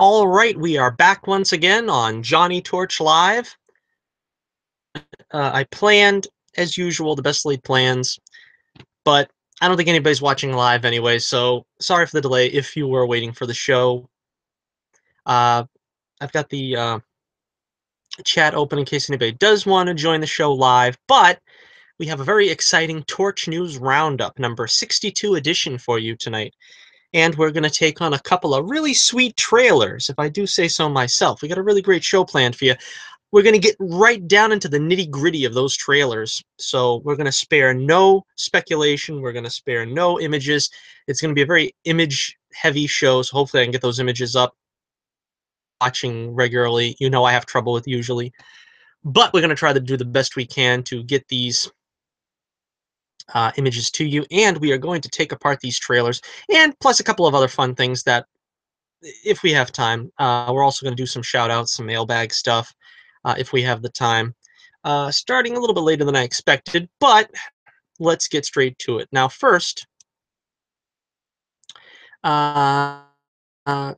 All right, we are back once again on Johnny Torch Live. I planned, as usual, the best laid plans, but I don't think anybody's watching live anyway, so sorry for the delay if you were waiting for the show. Uh, I've got the chat open in case anybody does want to join the show live, but we have a very exciting Torch News Roundup, number 62 edition for you tonight. And we're going to take on a couple of really sweet trailers, if I do say so myself. We got a really great show planned for you. We're going to get right down into the nitty-gritty of those trailers. So we're going to spare no speculation. We're going to spare no images. It's going to be a very image-heavy show, so hopefully I can get those images up. Watching regularly, you know I have trouble with usually. But we're going to try to do the best we can to get these images to you. And we are going to take apart these trailers, and plus a couple of other fun things that, if we have time, we're also going to do some shout-outs, some mailbag stuff. If we have the time. Starting a little bit later than I expected, but let's get straight to it. Now, first, uh, to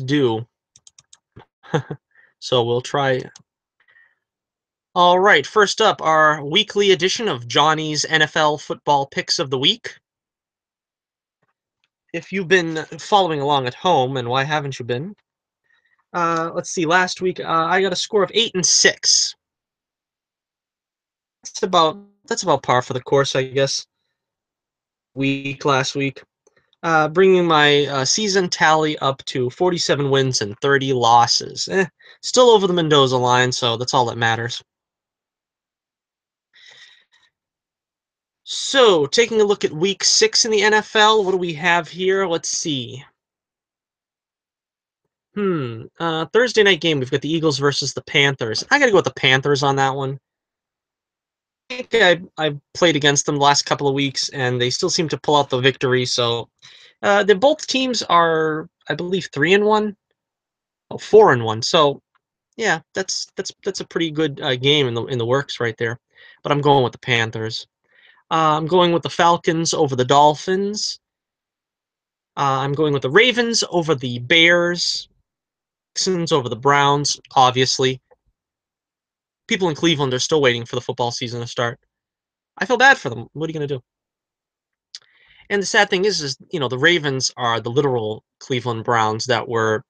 do, so we'll try. All right, first up, our weekly edition of Johnny's NFL football picks of the week. If you've been following along at home, and why haven't you been? Let's see, last week I got a score of 8 and 6. That's about par for the course, I guess. Last week, bringing my season tally up to 47 wins and 30 losses. Still over the Mendoza line, so that's all that matters. So, taking a look at Week 6 in the NFL, what do we have here? Let's see. Thursday night game, we've got the Eagles versus the Panthers. I gotta go with the Panthers on that one. I think I've played against them the last couple of weeks, and they still seem to pull out the victory. So, both teams are, I believe, 3-1, 4-1. So, yeah, that's a pretty good game in the works right there. But I'm going with the Panthers. I'm going with the Falcons over the Dolphins. I'm going with the Ravens over the Bears. Texans over the Browns, obviously. People in Cleveland are still waiting for the football season to start. I feel bad for them. What are you going to do? And the sad thing is, the Ravens are the literal Cleveland Browns that were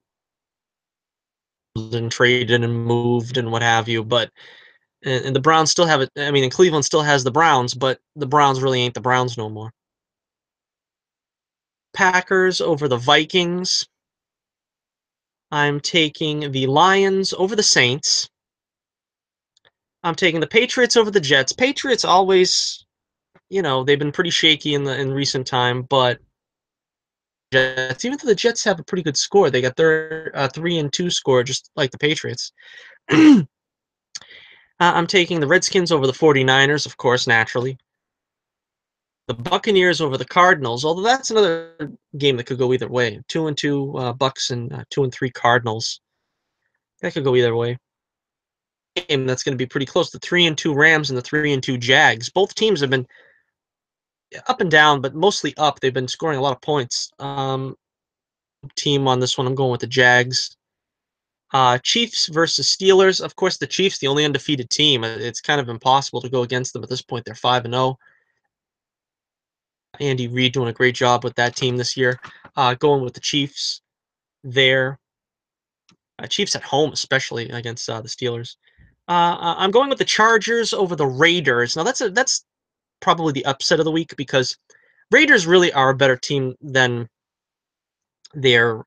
traded and moved and what have you. But and the Browns still have it. I mean, and Cleveland still has the Browns, but the Browns really ain't the Browns no more. Packers over the Vikings. I'm taking the Lions over the Saints. I'm taking the Patriots over the Jets. Patriots always, they've been pretty shaky in recent time, but Jets, even though the Jets have a pretty good score, they got their 3-2 score just like the Patriots. I'm taking the Redskins over the 49ers, of course, naturally. The Buccaneers over the Cardinals, although that's another game that could go either way. 2-2 Bucks and 2-3 Cardinals. That could go either way. Game that's going to be pretty close. The 3-2 Rams and the 3-2 Jags. Both teams have been up and down, but mostly up. They've been scoring a lot of points. Team on this one, I'm going with the Jags. Chiefs versus Steelers. Of course, the Chiefs, the only undefeated team. It's kind of impossible to go against them at this point. They're 5-0. Andy Reid doing a great job with that team this year. Going with the Chiefs there. Chiefs at home, especially against the Steelers. I'm going with the Chargers over the Raiders. Now, that's probably the upset of the week because Raiders really are a better team than their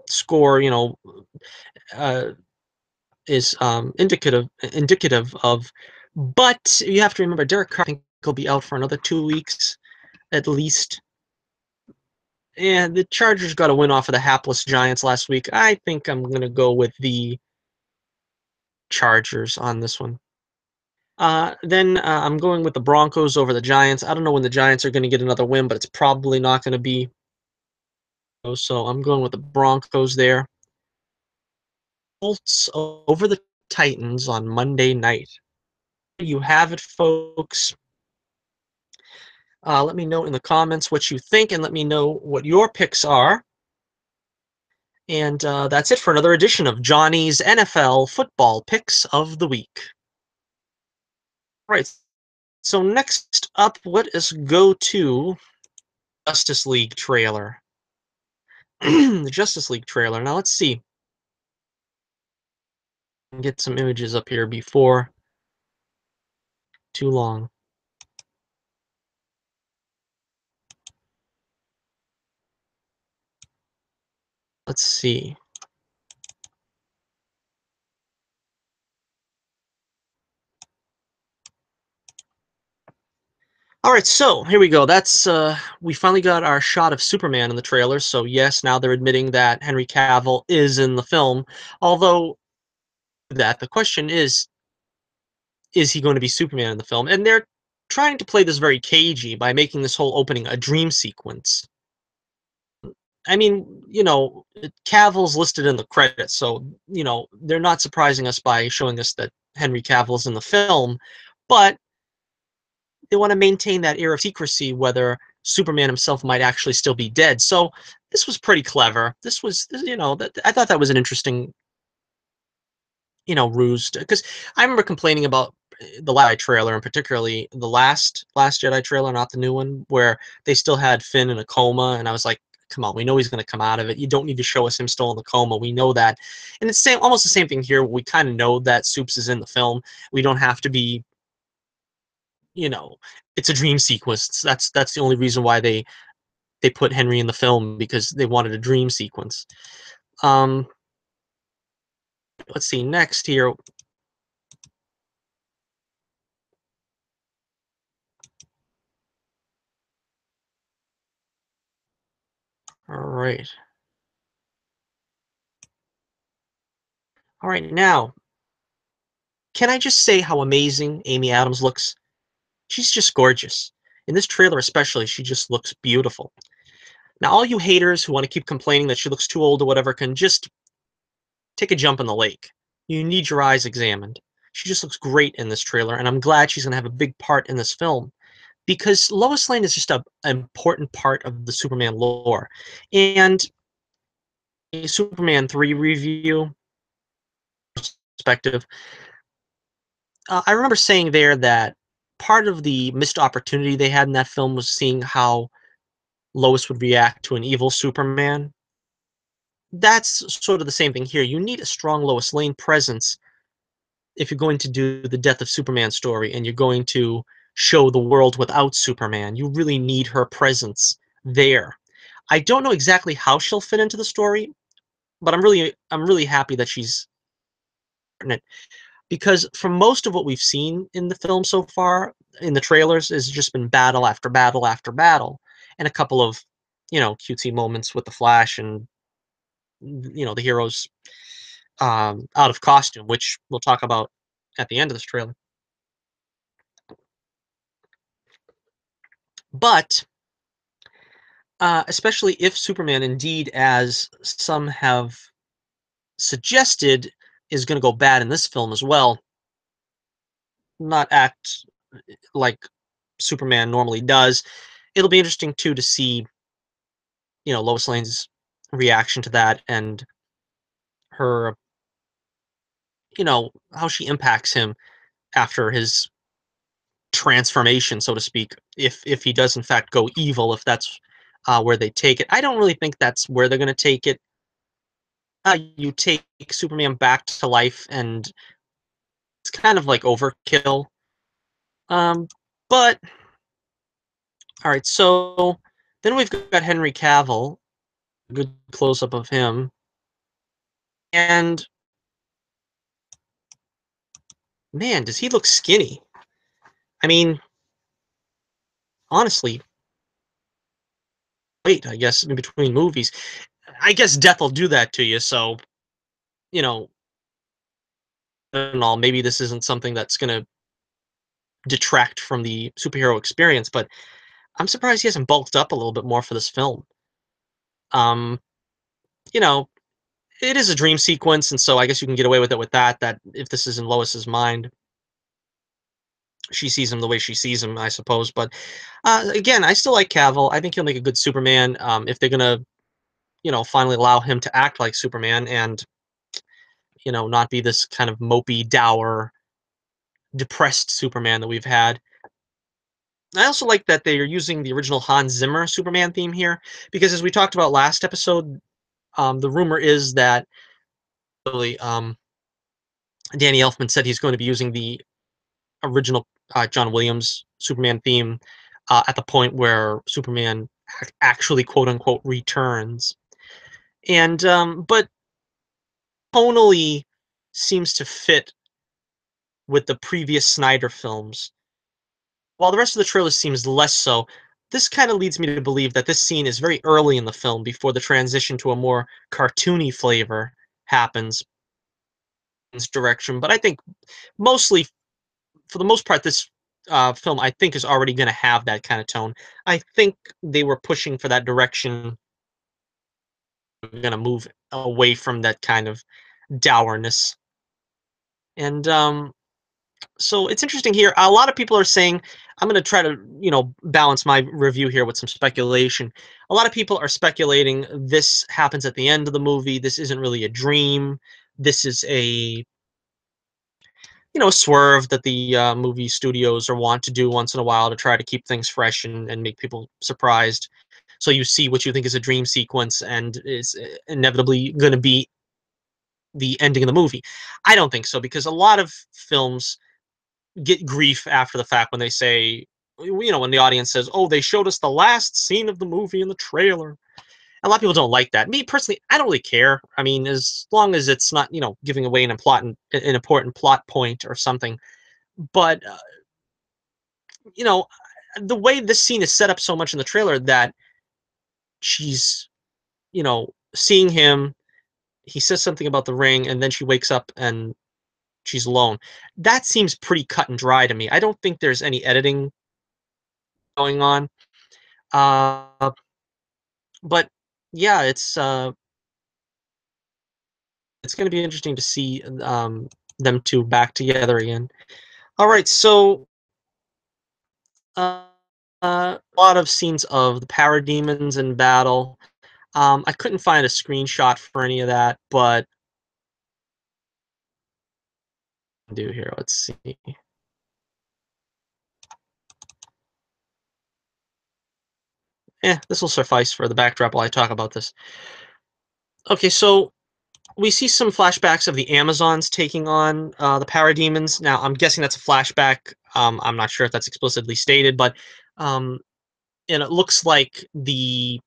score, is indicative of. But you have to remember, Derek Carr, I think, will be out for another 2 weeks at least. And the Chargers got a win off of the hapless Giants last week. I think I'm going to go with the Chargers on this one. Then I'm going with the Broncos over the Giants. I don't know when the Giants are going to get another win, but it's probably not going to be. So I'm going with the Broncos there. Colts over the Titans on Monday night. You have it, folks. Let me know in the comments what you think, and let me know what your picks are. And that's it for another edition of Johnny's NFL Football Picks of the Week. Right. So next up, let us go to Justice League trailer. The Justice League trailer. Now let's see. Get some images up here before too long. Let's see. All right, so here we go. That's we finally got our shot of Superman in the trailer. So yes, now they're admitting that Henry Cavill is in the film. Although that the question is he going to be Superman in the film? And they're trying to play this very cagey by making this whole opening a dream sequence. I mean, Cavill's listed in the credits, so they're not surprising us by showing us that Henry Cavill's in the film, but they want to maintain that air of secrecy whether Superman himself might actually still be dead. So this was pretty clever. This was, I thought that was an interesting, ruse because I remember complaining about the Jedi trailer and particularly the Last Jedi trailer, not the new one, where they still had Finn in a coma, and I was like, come on, we know he's going to come out of it. You don't need to show us him still in the coma. We know that, and it's almost the same thing here. We kind of know that Soups is in the film. We don't have to be, you know, it's a dream sequence. That's the only reason why they put Henry in the film because they wanted a dream sequence. Um, let's see next here. All right. All right, now, can I just say how amazing Amy Adams looks? She's just gorgeous. In this trailer especially, she just looks beautiful. Now, all you haters who want to keep complaining that she looks too old or whatever can just take a jump in the lake. You need your eyes examined. She just looks great in this trailer, and I'm glad she's going to have a big part in this film because Lois Lane is just an important part of the Superman lore. And a Superman 3 review perspective, I remember saying there that part of the missed opportunity they had in that film was seeing how Lois would react to an evil Superman. That's sort of the same thing here. You need a strong Lois Lane presence if you're going to do the Death of Superman story and you're going to show the world without Superman. You really need her presence there. I don't know exactly how she'll fit into the story, but I'm really happy that she's in it because for most of what we've seen in the film so far in the trailers has just been battle after battle after battle and a couple of cutesy moments with the Flash and the heroes out of costume, which we'll talk about at the end of this trailer. But especially if Superman, indeed, as some have suggested, is going to go bad in this film as well, not act like Superman normally does. It'll be interesting too to see, Lois Lane's reaction to that and her, how she impacts him after his transformation, so to speak. If he does in fact go evil, if that's where they take it, I don't really think that's where they're going to take it. You take Superman back to life, and it's kind of like overkill. Um, but all right, so then we've got Henry Cavill, good close up of him, and man, does he look skinny? I mean, honestly, wait, I guess in between movies, I guess death will do that to you. So you know, and all, maybe this isn't something that's going to detract from the superhero experience, but I'm surprised he hasn't bulked up a little bit more for this film. Um, you know, it is a dream sequence, and so I guess you can get away with it with that. That if this is in Lois's mind, she sees him the way she sees him, I suppose. But again, I still like Cavill. I think he'll make a good Superman. If they're gonna finally allow him to act like Superman and not be this kind of mopey, dour, depressed Superman that we've had. I also like that they are using the original Hans Zimmer Superman theme here because, as we talked about last episode, the rumor is that really, Danny Elfman said he's going to be using the original John Williams Superman theme at the point where Superman actually quote unquote returns. And but tonally seems to fit with the previous Snyder films. While the rest of the trailer seems less so, this kind of leads me to believe that this scene is very early in the film before the transition to a more cartoony flavor happens in this direction. But I think mostly, for the most part, this film I think is already going to have that kind of tone. I think they were pushing for that direction. We're going to move away from that kind of dourness. And so it's interesting here. A lot of people are saying, I'm going to try to, balance my review here with some speculation. A lot of people are speculating this happens at the end of the movie. This isn't really a dream. This is a, swerve that the movie studios are want to do once in a while to try to keep things fresh and make people surprised. So you see what you think is a dream sequence and is inevitably going to be the ending of the movie. I don't think so because a lot of films get grief after the fact when they say, when the audience says, "Oh, they showed us the last scene of the movie in the trailer." A lot of people don't like that. Me personally, I don't really care. I mean, as long as it's not, giving away an important plot point or something. But you know, the way this scene is set up so much in the trailer that she's, seeing him, he says something about the ring, and then she wakes up and she's alone. That seems pretty cut and dry to me. I don't think there's any editing going on. Uh, but yeah, it's going to be interesting to see them two back together again. All right, so uh, a lot of scenes of the parademons in battle. I couldn't find a screenshot for any of that, but do here. Let's see. This will suffice for the backdrop while I talk about this. Okay, so we see some flashbacks of the Amazons taking on the parademons. Now, I'm guessing that's a flashback. I'm not sure if that's explicitly stated, but um, and it looks like the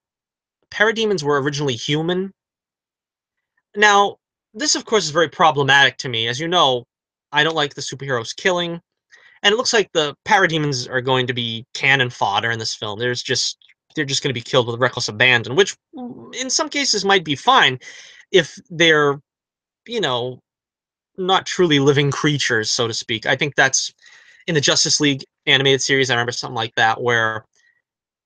parademons were originally human. Now, this, of course, is very problematic to me. As you know, I don't like the superheroes killing, and it looks like the parademons are going to be cannon fodder in this film. They're just going to be killed with reckless abandon, which in some cases might be fine if they're, you know, not truly living creatures, so to speak. I think that's in the Justice League animated series. I remember something like that where,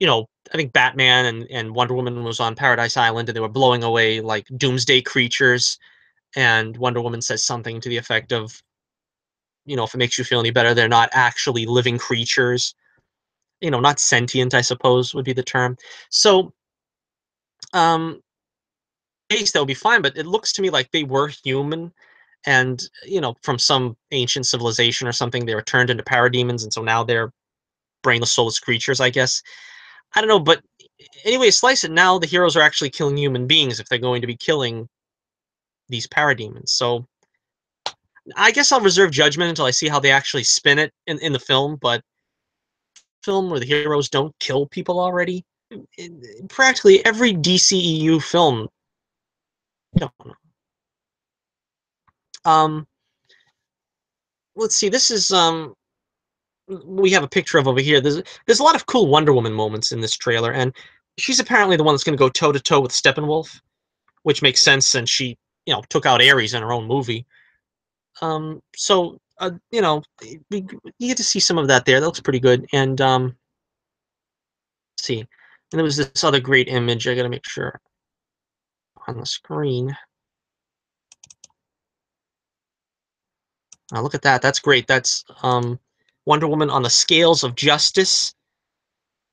I think Batman and Wonder Woman was on Paradise Island and they were blowing away like doomsday creatures. And Wonder Woman says something to the effect of, if it makes you feel any better, they're not actually living creatures. Not sentient, I suppose would be the term. So, um, case that would be fine, but it looks to me like they were human and, from some ancient civilization or something, they were turned into parademons, and so now they're brainless, soulless creatures, I guess. I don't know, but anyway, slice it, now the heroes are actually killing human beings if they're going to be killing these parademons. So I guess I'll reserve judgment until I see how they actually spin it in the film, but film where the heroes don't kill people already? Practically every DCEU film. I don't know. Um, let's see. This is we have a picture of over here. There's a lot of cool Wonder Woman moments in this trailer, and she's apparently the one that's going to go toe to toe with Steppenwolf, which makes sense since she, took out Ares in her own movie. So you get to see some of that there. That looks pretty good. And let's see. And there was this other great image. I got to make sure on the screen. Look at that. That's great. That's Wonder Woman on the scales of justice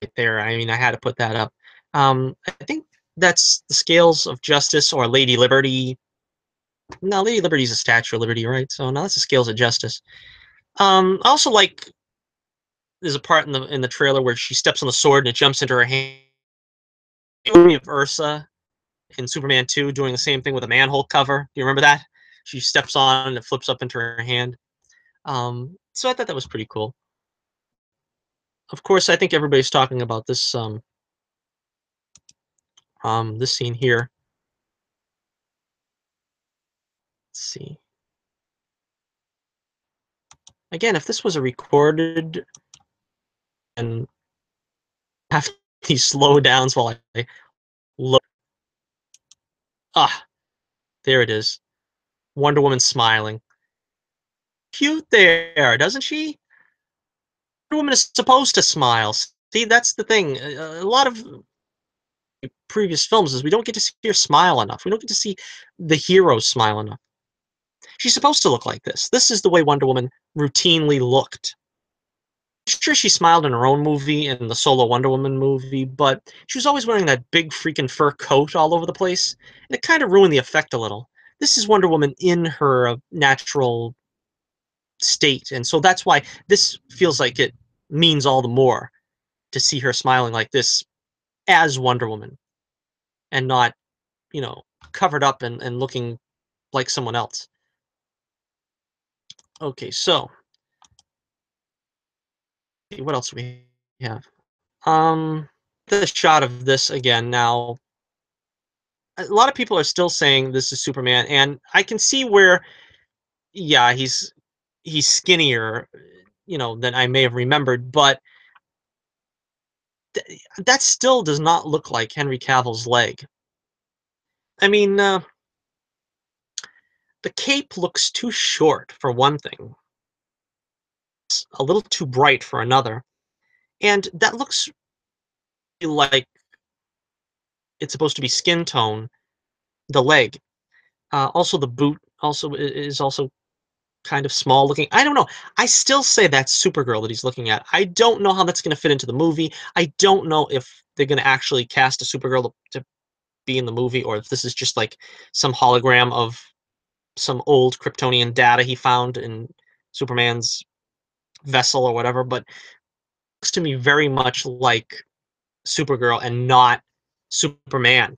right there. I mean, I had to put that up. I think that's the scales of justice, or Lady Liberty. No, Lady Liberty's a Statue of Liberty, right? So no, that's the scales of justice. I also like, there's a part in the trailer where she steps on the sword and it jumps into her hand. It reminds me of Ursa in Superman 2 doing the same thing with a manhole cover. Do you remember that? She steps on and it flips up into her hand. So I thought that was pretty cool. Of course, I think everybody's talking about this scene here. Let's see. Again, if this was a recorded and have these slowdowns while I look. Ah, there it is. Wonder Woman smiling. Cute there, doesn't she? Wonder Woman is supposed to smile. See, that's the thing. A lot of previous films is we don't get to see her smile enough. We don't get to see the heroes smile enough. She's supposed to look like this. This is the way Wonder Woman routinely looked. Sure, she smiled in her own movie, in the solo Wonder Woman movie, but she was always wearing that big freaking fur coat all over the place, and it kind of ruined the effect a little. This is Wonder Woman in her natural state, and so that's why this feels like it means all the more to see her smiling like this as Wonder Woman, and not, you know, covered up and looking like someone else. Okay, so what else do we have? The shot of this again now. A lot of people are still saying this is Superman, and I can see where, yeah, he's skinnier, than I may have remembered, but that still does not look like Henry Cavill's leg. I mean, the cape looks too short for one thing, it's a little too bright for another, and that looks like it's supposed to be skin tone. The leg, also the boot, is also kind of small looking. I don't know. I still say that's Supergirl that he's looking at. I don't know how that's going to fit into the movie. I don't know if they're going to actually cast a Supergirl to be in the movie, or if this is just like some hologram of some old Kryptonian data he found in Superman's vessel or whatever. But it looks to me very much like Supergirl and not Superman.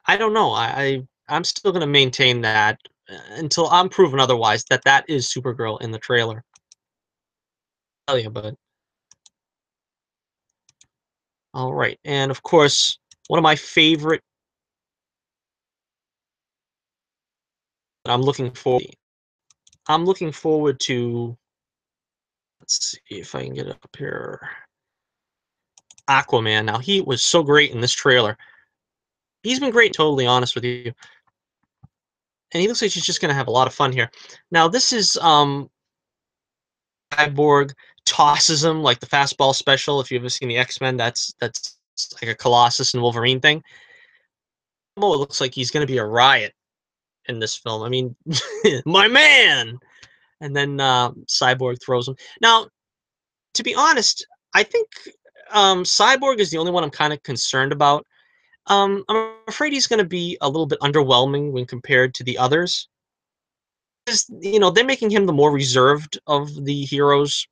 I don't know. I'm still going to maintain that until I'm proven otherwise, that that is Supergirl in the trailer. Tell you, but all right, and of course, one of my favorite that I'm looking forward to. Let's see if I can get it up here. Aquaman. Now he was so great in this trailer. He's been great, totally honest with you, and he looks like he's just going to have a lot of fun here. Now this is Cyborg tosses him like the fastball special. If you've ever seen the X-Men, that's like a Colossus and Wolverine thing. Oh, it looks like he's going to be a riot in this film. I mean, my man. And then Cyborg throws him. Now, to be honest, I think Cyborg is the only one I'm kind of concerned about. I'm afraid he's going to be a little bit underwhelming when compared to the others. Because, they're making him the more reserved of the heroes.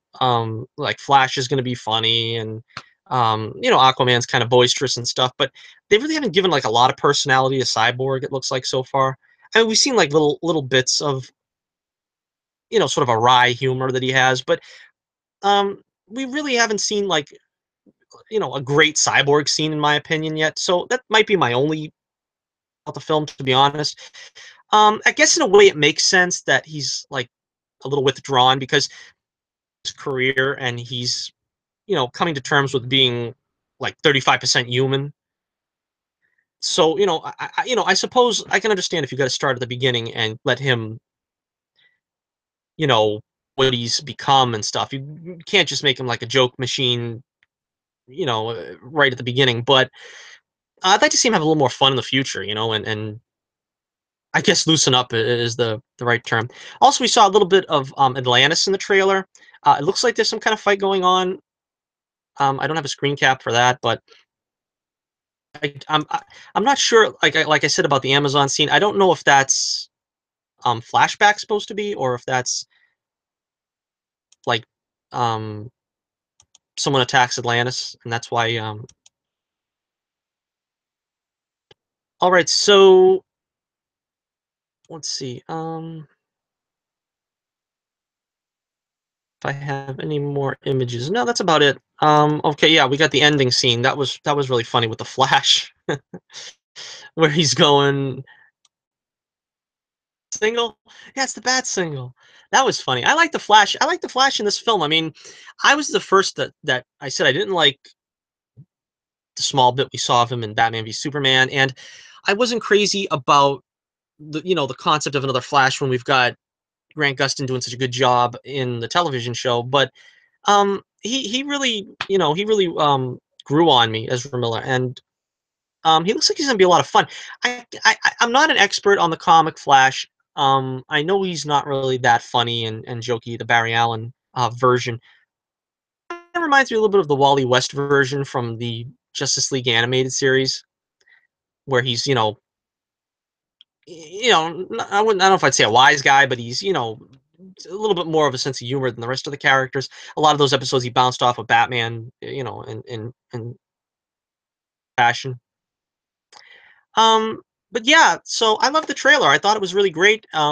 Like Flash is going to be funny, and Aquaman's kind of boisterous and stuff. But they really haven't given like a lot of personality to Cyborg. It looks like so far. I mean, we've seen like little bits of sort of a wry humor that he has, but we really haven't seen like a great Cyborg scene in my opinion yet. So that might be my only about the film, to be honest. I guess in a way it makes sense that he's like a little withdrawn because his career, and he's coming to terms with being like 35% human. So I suppose I can understand if you got to start at the beginning and let him you know what he's become and stuff. You can't just make him like a joke machine, right at the beginning. But I'd like to see him have a little more fun in the future, and I guess loosen up is the right term. Also, we saw a little bit of Atlantis in the trailer. It looks like there's some kind of fight going on. I don't have a screen cap for that, but I'm not sure. Like I said about the Amazon scene, I don't know if that's flashback supposed to be, or if that's like um someone attacks Atlantis, and that's why. All right, so let's see. If I have any more images, no, that's about it. Okay, yeah, we got the ending scene. That was really funny with the flash, where he's going single. Yeah, it's the bat single. That was funny. I like the flash. I like the flash in this film. I mean, I was the first that I said I didn't like the small bit we saw of him in Batman v Superman, and I wasn't crazy about the concept of another Flash when we've got Grant Gustin doing such a good job in the television show. But he really he really grew on me as Miller, and he looks like he's gonna be a lot of fun. I'm not an expert on the comic Flash. I know he's not really that funny and jokey, the Barry Allen version. It reminds me a little bit of the Wally West version from the Justice League animated series, where he's I don't know if I'd say a wise guy, but he's a little bit more of a sense of humor than the rest of the characters. A lot of those episodes he bounced off of Batman, in fashion. Um, but yeah, so I love the trailer. I thought it was really great. I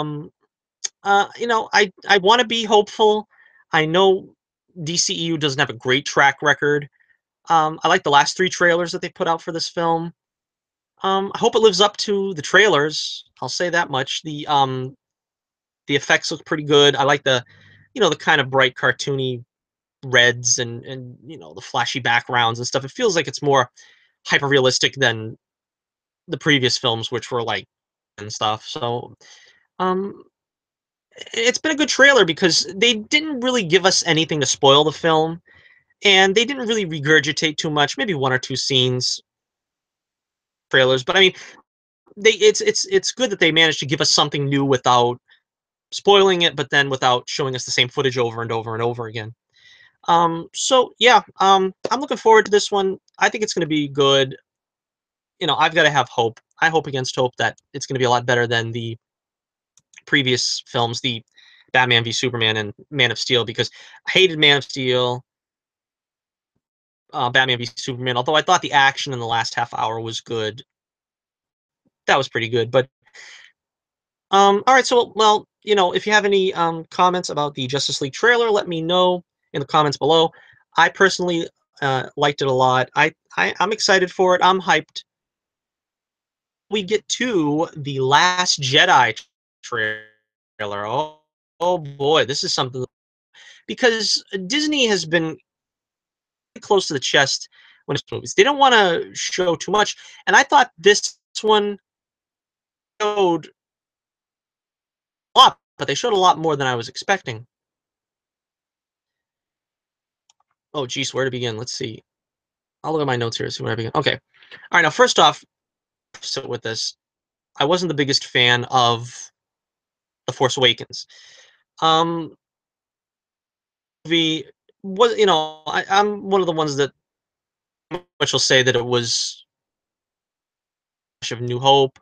want to be hopeful. I know DCEU doesn't have a great track record. I like the last three trailers that they put out for this film. I hope it lives up to the trailers. I'll say that much. The effects look pretty good. I like the kind of bright cartoony reds and the flashy backgrounds and stuff. It feels like it's more hyper realistic than the previous films, which were like and stuff. So um, it's been a good trailer because they didn't really give us anything to spoil the film, and they didn't really regurgitate too much. Maybe one or two scenes trailers, but I mean, it's good that they managed to give us something new without spoiling it, but then without showing us the same footage over and over and over again. So yeah, I'm looking forward to this one. I think it's going to be good. I've got to have hope. I hope against hope that it's going to be a lot better than the previous films, the Batman v Superman and Man of Steel, because I hated Man of Steel, Batman v Superman. Although I thought the action in the last half hour was good, that was pretty good. But all right, so well, if you have any comments about the Justice League trailer, let me know in the comments below. I personally liked it a lot. I'm excited for it. I'm hyped. We get to the Last Jedi trailer. Oh boy, this is something because Disney has been close to the chest when it's movies. They don't want to show too much, and I thought this one showed a lot, but they showed a lot more than I was expecting. Oh, geez, where to begin? Let's see. I'll look at my notes here, see where I begin. Okay. All right. Now, first off, so with this, I wasn't the biggest fan of The Force Awakens. Um, movie was, I'm one of the ones that much will say that it was of New Hope.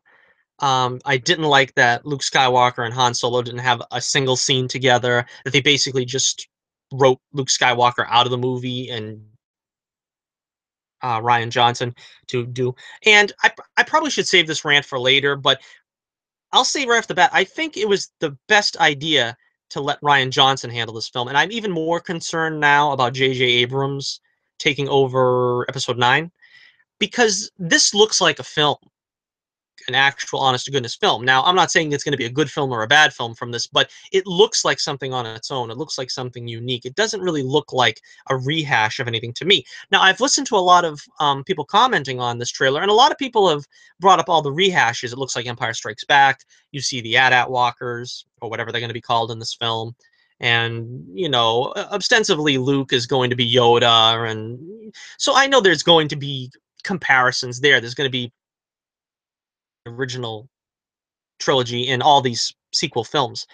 I didn't like that Luke Skywalker and Han Solo didn't have a single scene together. That they basically just wrote Luke Skywalker out of the movie and Ryan Johnson to do. And I probably should save this rant for later, but I'll say right off the bat, I think it was the best idea to let Ryan Johnson handle this film, and I'm even more concerned now about J.J. Abrams taking over Episode 9 because this looks like a film, an actual honest to goodness film. Now, I'm not saying it's going to be a good film or a bad film from this, but it looks like something on its own. It looks like something unique. It doesn't really look like a rehash of anything to me. Now, I've listened to a lot of people commenting on this trailer, and a lot of people have brought up all the rehashes. It looks like Empire Strikes Back. You see the AT-AT walkers, or whatever they're going to be called in this film. And, ostensibly Luke is going to be Yoda. And so I know there's going to be comparisons there. There's going to be original trilogy in all these sequel films.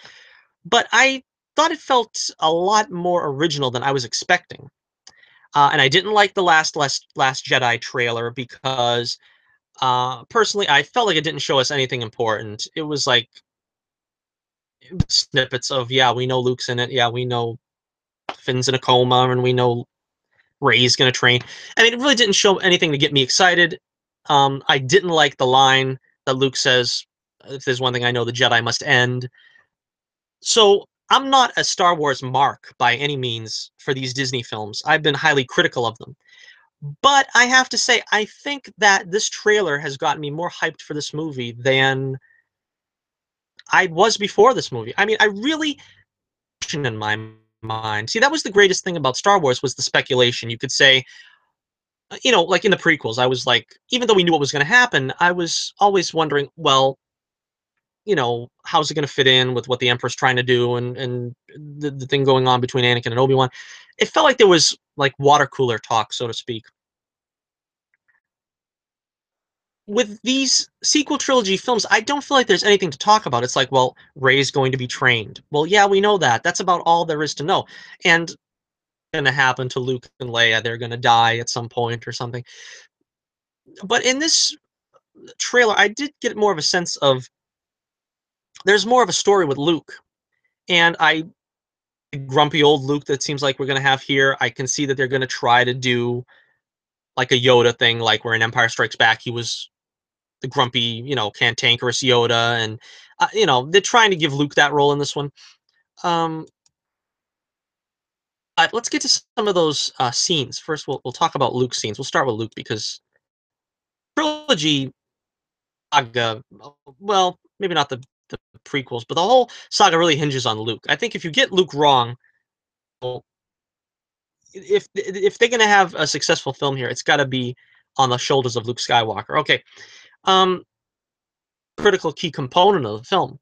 But I thought it felt a lot more original than I was expecting. And I didn't like the last Jedi trailer because Personally, I felt like it didn't show us anything important. It was like snippets of, yeah, we know Luke's in it. Yeah, we know Finn's in a coma, and we know Rey's gonna train. I mean, it really didn't show anything to get me excited. I didn't like the line that Luke says, "If there's one thing I know, the Jedi must end." So I'm not a Star Wars mark by any means for these Disney films. I've been highly critical of them. But I have to say, I think that this trailer has gotten me more hyped for this movie than I was before this movie. I mean, I really in my mind. See, that was the greatest thing about Star Wars was the speculation. You could say, like in the prequels, I was like, even though we knew what was going to happen, I was always wondering, well, how's it going to fit in with what the Emperor's trying to do and the thing going on between Anakin and Obi-Wan. It felt like there was like water cooler talk, so to speak. With these sequel trilogy films, I don't feel like there's anything to talk about. It's like, well, Rey's going to be trained. Well, yeah, we know that. That's about all there is to know. And going to happen to Luke and Leia. They're going to die at some point or something. But in this trailer, I did get more of a sense of there's more of a story with Luke. And I grumpy old Luke that seems like we're going to have here. I can see that they're going to try to do like a Yoda thing, like where in Empire Strikes Back he was the grumpy, cantankerous Yoda, and they're trying to give Luke that role in this one. Um, but let's get to some of those scenes first. We'll talk about Luke's scenes. We'll start with Luke because trilogy saga, well, maybe not the prequels, but the whole saga really hinges on Luke. I think if you get Luke wrong, well, if they're gonna have a successful film here, it's got to be on the shoulders of Luke Skywalker. Okay, um, critical key component of the film.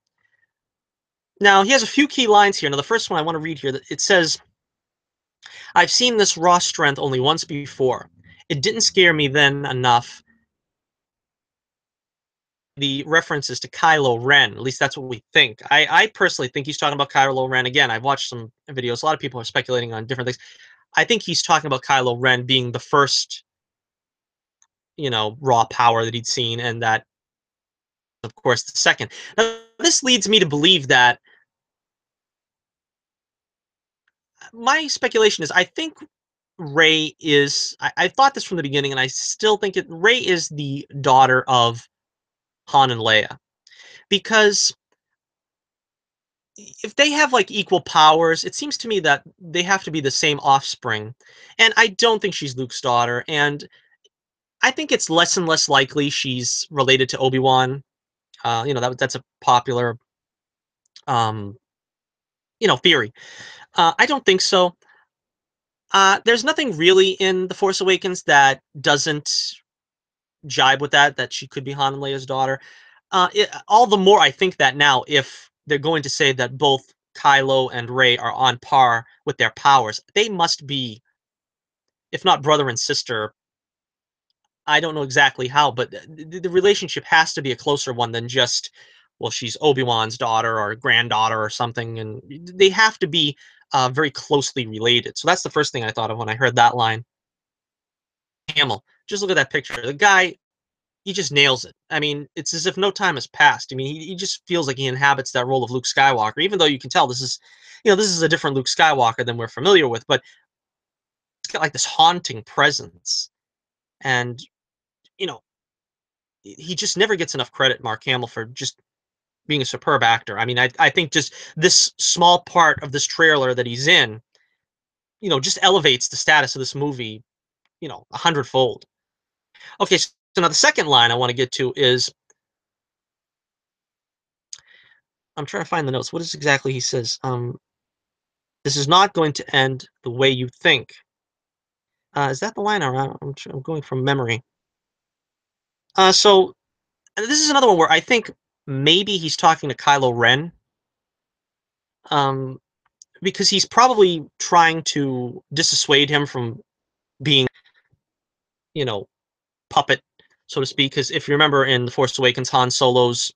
Now he has a few key lines here. Now the first one I want to read here. It says, "I've seen this raw strength only once before. It didn't scare me then enough." The references to Kylo Ren. At least that's what we think. I personally think he's talking about Kylo Ren again. I've watched some videos. A lot of people are speculating on different things. I think he's talking about Kylo Ren being the first, raw power that he'd seen, and that, of course, the second. Now, this leads me to believe that my speculation is I think Rey is. I thought this from the beginning, and I still think it. Rey is the daughter of Han and Leia because if they have like equal powers, it seems to me that they have to be the same offspring. And I don't think she's Luke's daughter. And I think it's less and less likely she's related to Obi-Wan. That's a popular, um, theory. I don't think so. There's nothing really in The Force Awakens that doesn't jibe with that she could be Han and Leia's daughter. All the more I think that now, if they're going to say that both Kylo and Rey are on par with their powers, they must be, if not brother and sister. I don't know exactly how, but the relationship has to be a closer one than just, well, she's Obi-Wan's daughter or granddaughter or something, and they have to be very closely related. So that's the first thing I thought of when I heard that line. Hamill, just look at that picture. The guy, he just nails it. I mean, it's as if no time has passed. I mean, he just feels like he inhabits that role of Luke Skywalker, even though you can tell this is a different Luke Skywalker than we're familiar with, but it's got like this haunting presence. And, you know, he just never gets enough credit, Mark Hamill, for just being a superb actor. I mean, I think just this small part of this trailer that he's in, just elevates the status of this movie, a hundredfold. Okay, so now the second line I want to get to is I'm trying to find the notes. What is exactly he says? This is not going to end the way you think. Is that the line? Or I'm going from memory. So this is another one where I think maybe he's talking to Kylo Ren, um, because he's probably trying to dissuade him from being, you know, puppet, so to speak. Because if you remember in The Force Awakens, Han Solo's,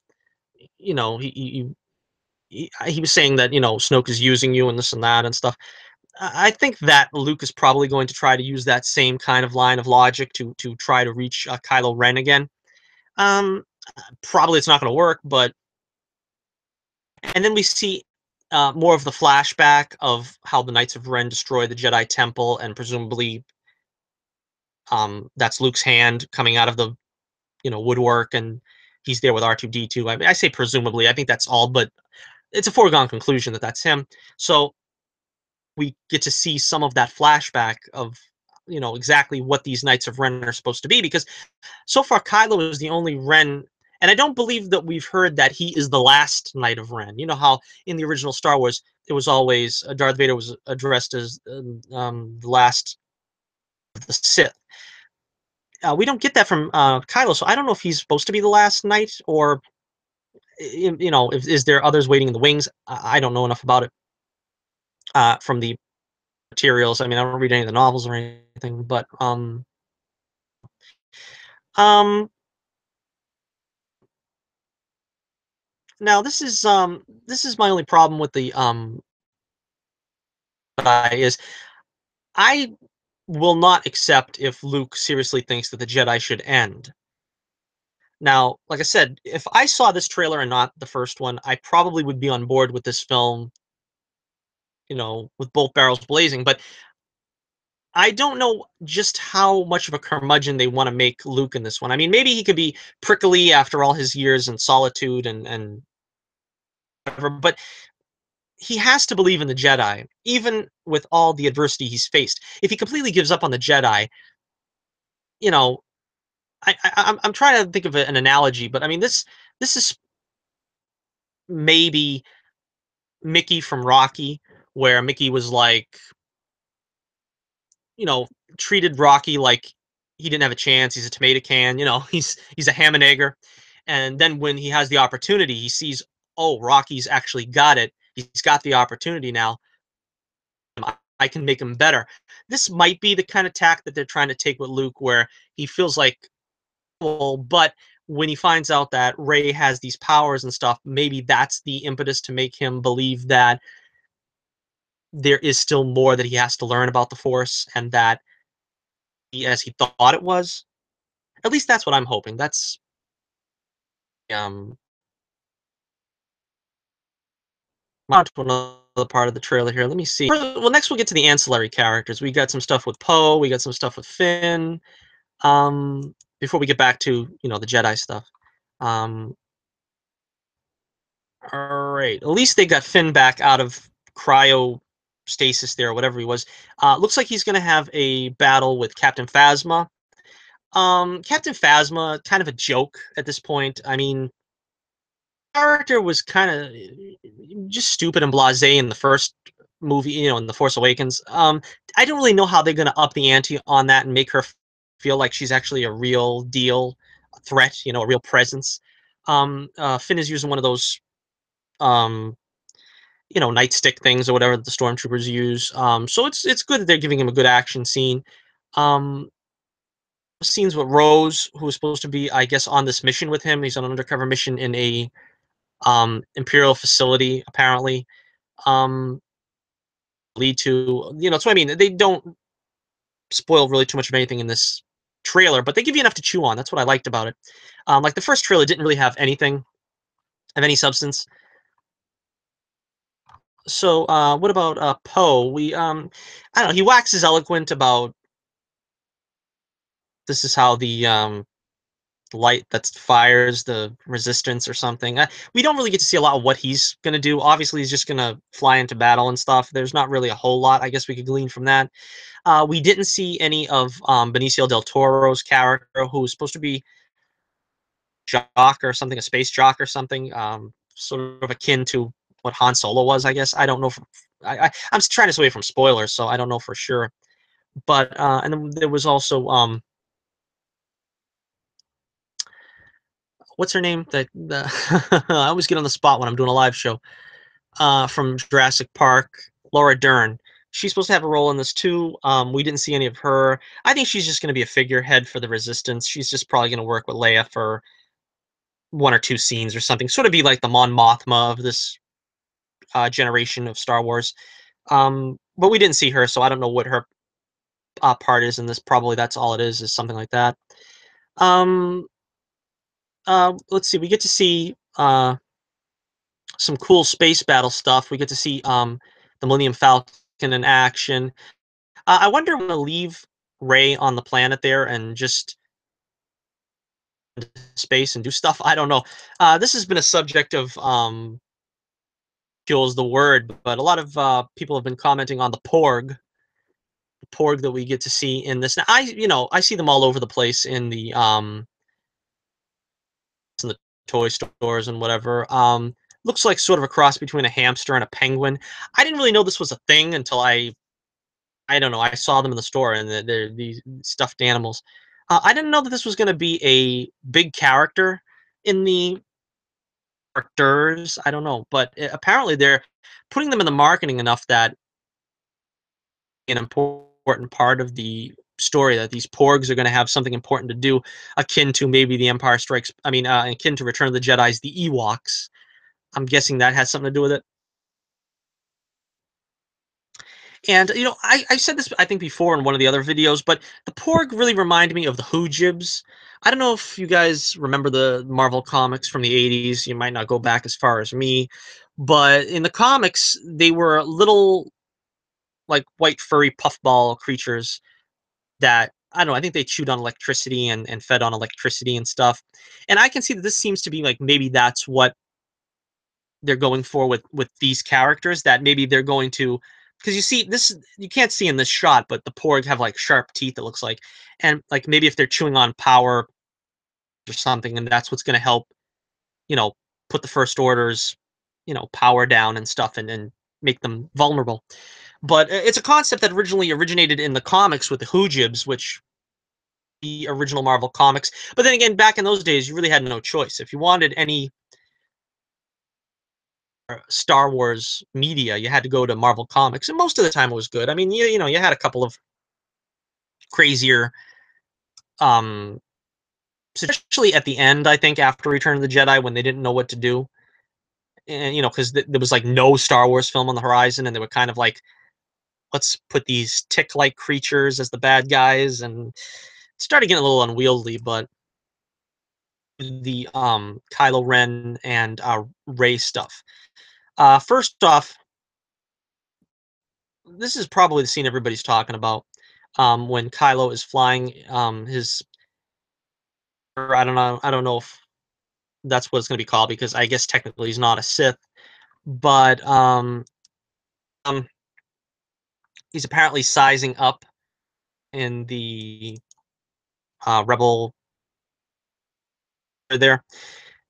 he was saying that Snoke is using you and this and that and stuff. I think that Luke is probably going to try to use that same kind of line of logic to try to reach Kylo Ren again. Um, Probably it's not going to work, but and then we see more of the flashback of how the Knights of Ren destroy the Jedi Temple, and presumably that's Luke's hand coming out of the woodwork, and he's there with R2D2. I mean, I say presumably. I think that's all, but it's a foregone conclusion that that's him. So we get to see some of that flashback of exactly what these Knights of Ren are supposed to be, because so far Kylo is the only Ren, and I don't believe that we've heard that he is the last Knight of Ren. You know how in the original Star Wars it was always Darth Vader was addressed as the last of the Sith. We don't get that from Kylo, so I don't know if he's supposed to be the last Knight, or if is there others waiting in the wings. I don't know enough about it from the materials. I mean, I don't read any of the novels or anything, but um now this is my only problem with the is I will not accept if Luke seriously thinks that the Jedi should end. Now, like I said, if I saw this trailer and not the first one, I probably would be on board with this film, with both barrels blazing. But I don't know just how much of a curmudgeon they want to make Luke in this one. I mean, maybe he could be prickly after all his years in solitude and whatever, but he has to believe in the Jedi, even with all the adversity he's faced. If he completely gives up on the Jedi, you know, I'm trying to think of an analogy, but I mean this is maybe Mickey from Rocky, where Mickey was like, you know, treated Rocky like he didn't have a chance. He's a tomato can, he's a ham and egger. And then when he has the opportunity, he sees, oh, Rocky's actually got it. He's got the opportunity now. I can make him better. This might be the kind of tack that they're trying to take with Luke, where he feels like, well, but when he finds out that Rey has these powers and stuff, maybe that's the impetus to make him believe that there is still more that he has to learn about the Force, and that as he thought it was. At least that's what I'm hoping. That's um on to another part of the trailer here. Let me see. Well, next we'll get to the ancillary characters. We got some stuff with Poe. We got some stuff with Finn. Before we get back to the Jedi stuff. Um, all right. At least they got Finn back out of cryo stasis there, or whatever he was. Looks like he's going to have a battle with Captain Phasma. Captain Phasma, kind of a joke at this point. I mean, character was kind of just stupid and blasé in the first movie, in The Force Awakens. I don't really know how they're going to up the ante on that and make her feel like she's actually a real deal threat, a real presence. Finn is using one of those, um, nightstick things or whatever that the stormtroopers use. So it's good that they're giving him a good action scene. Um, Scenes with Rose, who was supposed to be, I guess, on this mission with him. He's on an undercover mission in a imperial facility, apparently. um Lead to, that's what I mean. They don't spoil really too much of anything in this trailer, but they give you enough to chew on. That's what I liked about it. Like the first trailer didn't really have anything of any substance. So what about Poe? We I don't know, he waxes eloquent about this is how the light that fires the resistance or something. We don't really get to see a lot of what he's going to do. Obviously, he's just going to fly into battle and stuff. There's not really a whole lot, I guess, we could glean from that. We didn't see any of Benicio del Toro's character, who was supposed to be jock or something, a space jock or something, sort of akin to what Han Solo was, I guess. I don't know. I'm trying to stay away from spoilers, so I don't know for sure. But and then there was also what's her name? The I always get on the spot when I'm doing a live show. From Jurassic Park, Laura Dern. She's supposed to have a role in this too. We didn't see any of her. I think she's just going to be a figurehead for the Resistance. She's just probably going to work with Leia for one or two scenes or something. Sort of be like the Mon Mothma of this generation of Star Wars. But we didn't see her, so I don't know what her part is in this. Probably that's all it is something like that. Um, let's see. We get to see some cool space battle stuff. We get to see the Millennium Falcon in action. I wonder when to leave Ray on the planet there and just space and do stuff. I don't know. This has been a subject of fuels the word, but a lot of people have been commenting on the Porg that we get to see in this. Now, I see them all over the place in the toy stores and whatever. Looks like sort of a cross between a hamster and a penguin. I didn't really know this was a thing until I don't know. I saw them in the store and they're these stuffed animals. I didn't know that this was going to be a big character in the characters. I don't know, but apparently they're putting them in the marketing enough that an important part of the story that these porgs are going to have something important to do, akin to maybe the Empire Strikes. I mean, akin to Return of the Jedi's the Ewoks. I'm guessing that has something to do with it. And I said this I think before in one of the other videos, but the Porg really reminded me of the Hoojibs. I don't know if you guys remember the Marvel comics from the '80s. You might not go back as far as me, but in the comics, they were little like white furry puffball creatures that I don't know. I think they chewed on electricity and fed on electricity and stuff. And I can see that this seems to be like maybe that's what they're going for with these characters, that maybe they're going to, because you see this, you can't see in this shot, but the porg have like sharp teeth, it looks like, and like maybe if they're chewing on power or something, and that's what's going to help, you know put the first orders, power down and stuff, and make them vulnerable. But it's a concept that originally originated in the comics with the Hoojibs, which the original Marvel comics. But then again, back in those days, you really had no choice. If you wanted any Star Wars media, you had to go to Marvel Comics, and most of the time it was good. I mean, you had a couple of crazier, um, especially at the end. I think after Return of the Jedi, when they didn't know what to do, and because there was like no Star Wars film on the horizon, and they were kind of like, let's put these tick-like creatures as the bad guys, and it started getting a little unwieldy. But the Kylo Ren and Rey stuff. First off, this is probably the scene everybody's talking about. When Kylo is flying his, or I don't know if that's what it's going to be called, because I guess technically he's not a Sith, but um, he's apparently sizing up in the Rebel there,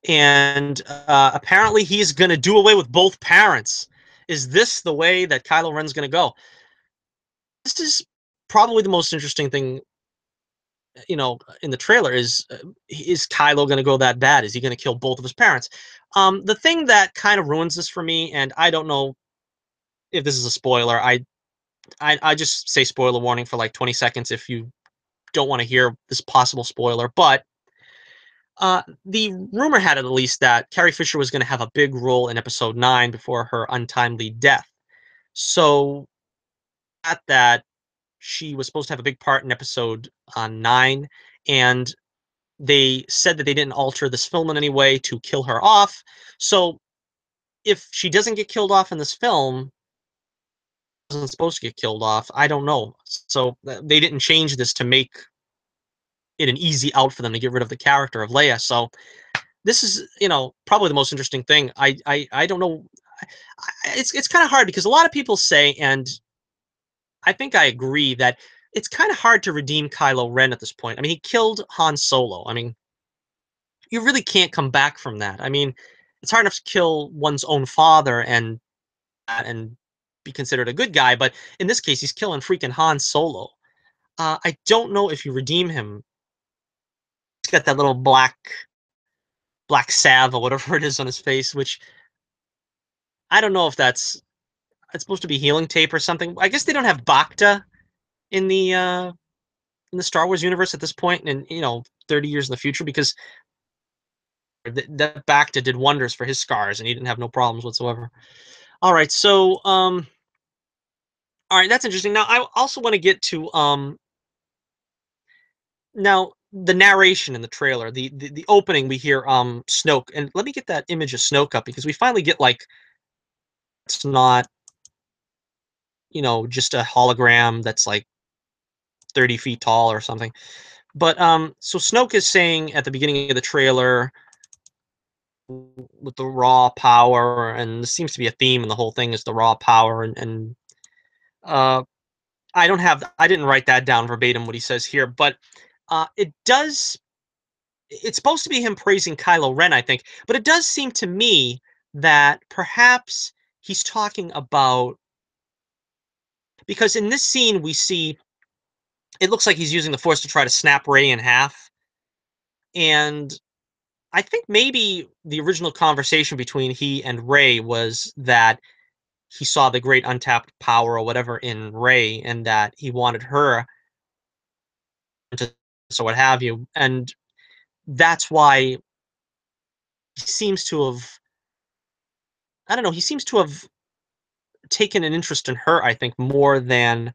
and apparently he's going to do away with both parents. Is this the way that Kylo Ren's going to go? This is probably the most interesting thing, in the trailer. Is Kylo going to go that bad? Is he going to kill both of his parents? The thing that kind of ruins this for me, and I don't know if this is a spoiler. I just say spoiler warning for like 20 seconds if you don't want to hear this possible spoiler. But the rumor had it, at least, that Carrie Fisher was going to have a big role in Episode 9 before her untimely death. So at that, she was supposed to have a big part in Episode 9, and they said that they didn't alter this film in any way to kill her off. So if she doesn't get killed off in this film, wasn't supposed to get killed off. I don't know. So they didn't change this to make it an easy out for them to get rid of the character of Leia. So this is, probably the most interesting thing. I don't know. It's kind of hard, because a lot of people say, and I think I agree, that it's kind of hard to redeem Kylo Ren at this point. I mean, he killed Han Solo. I mean, you really can't come back from that. I mean, it's hard enough to kill one's own father and be considered a good guy, but in this case, he's killing freaking Han Solo. I don't know if you redeem him. He's got that little black salve or whatever it is on his face, which I don't know if it's supposed to be healing tape or something. I guess they don't have Bacta in the Star Wars universe at this point, and 30 years in the future, because that Bacta did wonders for his scars, and he didn't have no problems whatsoever. All right, so all right, that's interesting. Now I also want to get to now the narration in the trailer, the opening, we hear Snoke, and let me get that image of Snoke up because we finally get like it's not just a hologram that's like 30 feet tall or something. But so Snoke is saying at the beginning of the trailer with the raw power, and this seems to be a theme in the whole thing is the raw power, and uh, I didn't write that down verbatim what he says here, but it does. It's supposed to be him praising Kylo Ren, I think, but it does seem to me that perhaps he's talking about because in this scene we see it looks like he's using the Force to try to snap Rey in half, and I think maybe the original conversation between he and Rey was that he saw the great untapped power or whatever in Rey, and that he wanted her to, so what have you, and that's why he seems to have. I don't know. He seems to have taken an interest in her. I think more than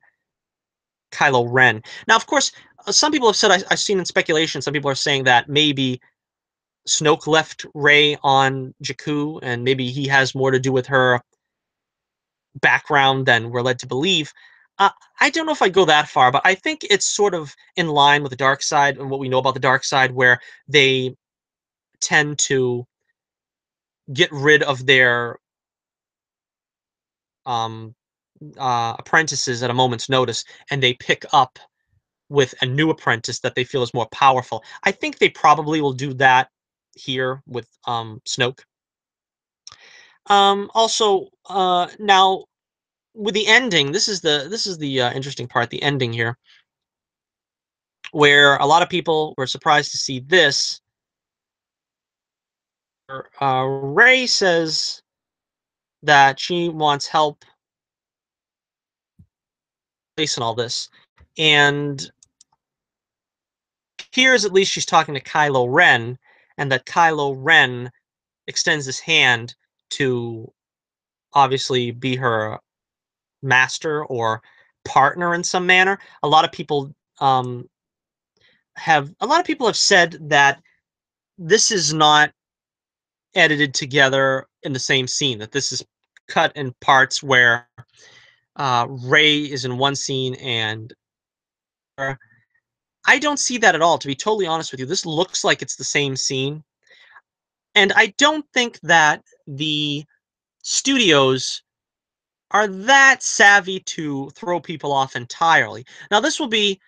Kylo Ren. Now, of course, some people have said I've seen in speculation. Some people are saying that maybe Snoke left Rey on Jakku, and maybe he has more to do with her background than we're led to believe. I don't know if I go that far, but I think it's sort of in line with the dark side and what we know about the dark side, where they tend to get rid of their um, apprentices at a moment's notice, and they pick up with a new apprentice that they feel is more powerful. I think they probably will do that here with Snoke. Also, now with the ending, this is the interesting part. The ending here, where a lot of people were surprised to see this. Rey says that she wants help facing all this, and here's at least she's talking to Kylo Ren, and that Kylo Ren extends his hand to obviously be her master or partner in some manner. Um, a lot of people have said that this is not edited together in the same scene. That this is cut in parts where Ray is in one scene and I don't see that at all. To be totally honest with you, this looks like it's the same scene, and I don't think that the studios are that savvy to throw people off entirely. Now, this will be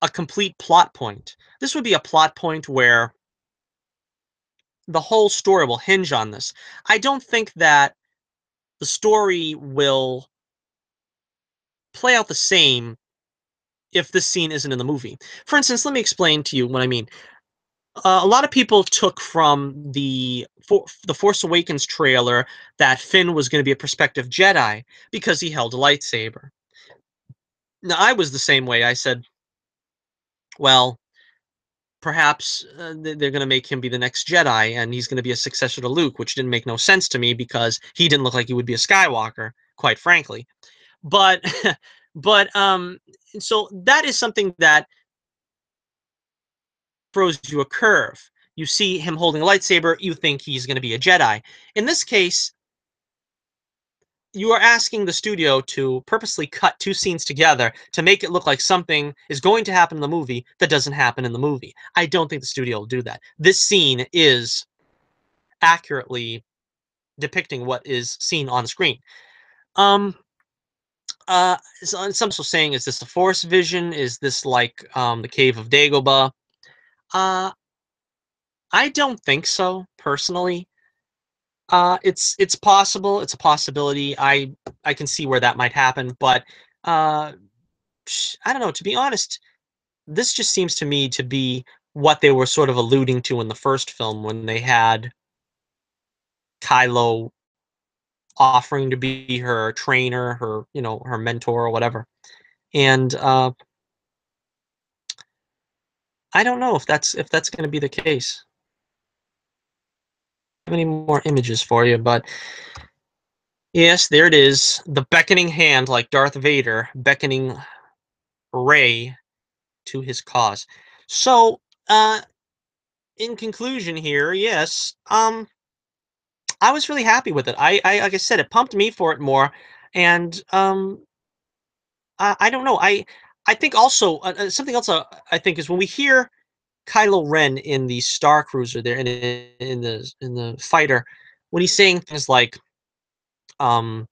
a complete plot point. This would be a plot point where the whole story will hinge on this. I don't think that the story will play out the same if this scene isn't in the movie. For instance, let me explain to you what I mean. A lot of people took from the Force Awakens trailer that Finn was going to be a prospective Jedi because he held a lightsaber. Now, I was the same way. I said, well, perhaps they're going to make him be the next Jedi and he's going to be a successor to Luke, which didn't make no sense to me because he didn't look like he would be a Skywalker, quite frankly. But but so that is something that throws you a curve. You see him holding a lightsaber, you think he's going to be a Jedi. In this case, you are asking the studio to purposely cut two scenes together to make it look like something is going to happen in the movie that doesn't happen in the movie. I don't think the studio will do that. This scene is accurately depicting what is seen on screen. Um, some people saying, is this a Force vision? Is this like the Cave of Dagobah? Uh, I don't think so, personally. It's possible. It's a possibility. I can see where that might happen, but uh, I don't know. To be honest, this just seems to me to be what they were sort of alluding to in the first film when they had Kylo offering to be her trainer, her her mentor or whatever. And I don't know if that's going to be the case. I don't have any more images for you, but yes, there it is. The beckoning hand, like Darth Vader, beckoning Rey to his cause. So, in conclusion here, yes, I was really happy with it. I like I said, it pumped me for it more, and I don't know. I think also something else I think is when we hear Kylo Ren in the Star Cruiser there in the fighter, when he's saying things like um,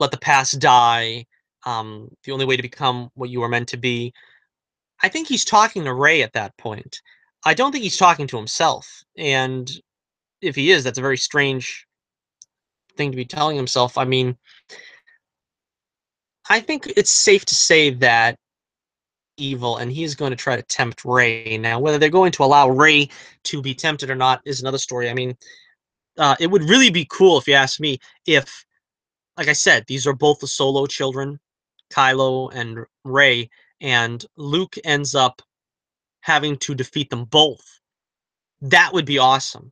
"Let the past die," "The only way to become what you are meant to be." I think he's talking to Rey at that point. I don't think he's talking to himself, and if he is, that's a very strange thing to be telling himself. I mean, I think it's safe to say that evil, and he's going to try to tempt Rey. Now, whether they're going to allow Rey to be tempted or not is another story. I mean, it would really be cool, if you ask me, if, like I said, these are both the Solo children, Kylo and Rey, and Luke ends up having to defeat them both. That would be awesome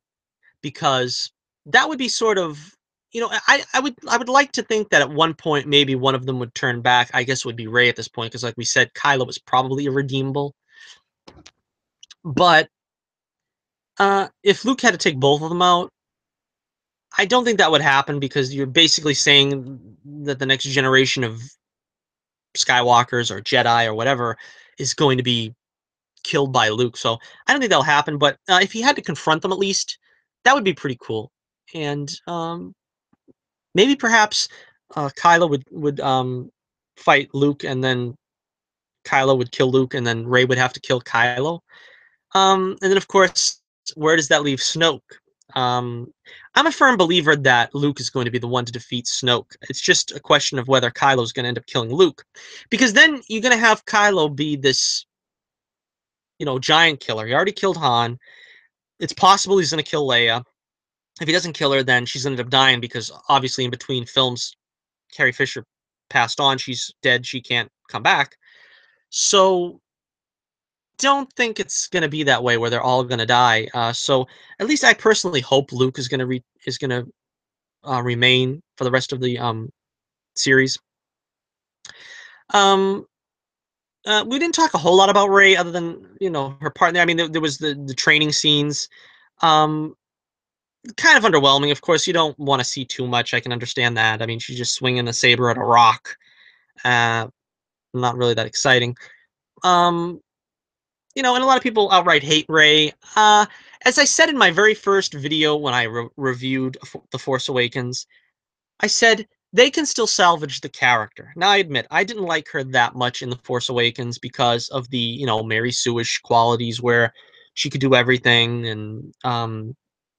because that would be sort of, I would like to think that at one point maybe one of them would turn back. I guess it would be Rey at this point because, like we said, Kylo is probably irredeemable. But if Luke had to take both of them out, I don't think that would happen because you're basically saying that the next generation of Skywalkers or Jedi or whatever is going to be killed by Luke. So I don't think that'll happen. But if he had to confront them at least, that would be pretty cool. And maybe perhaps Kylo would fight Luke, and then Kylo would kill Luke, and then Rey would have to kill Kylo. And then, of course, where does that leave Snoke? Um, I'm a firm believer that Luke is going to be the one to defeat Snoke. It's just a question of whether Kylo's going to end up killing Luke, because then you're going to have Kylo be this, giant killer. He already killed Han. It's possible he's going to kill Leia. If he doesn't kill her, then she's going to end up dying because obviously in between films, Carrie Fisher passed on. She's dead. She can't come back. So don't think it's going to be that way where they're all going to die. So at least I personally hope Luke is going to remain for the rest of the series. Um, we didn't talk a whole lot about Ray other than her partner. I mean, there was the training scenes. Um, Kind of underwhelming. Of course, you don't want to see too much. I can understand that. I mean, she's just swinging a saber at a rock. Uh, Not really that exciting. Um, and a lot of people outright hate Ray. As I said in my very first video when I reviewed The Force Awakens, I said they can still salvage the character. Now, I admit I didn't like her that much in The Force Awakens because of the Mary Sue-ish qualities where she could do everything and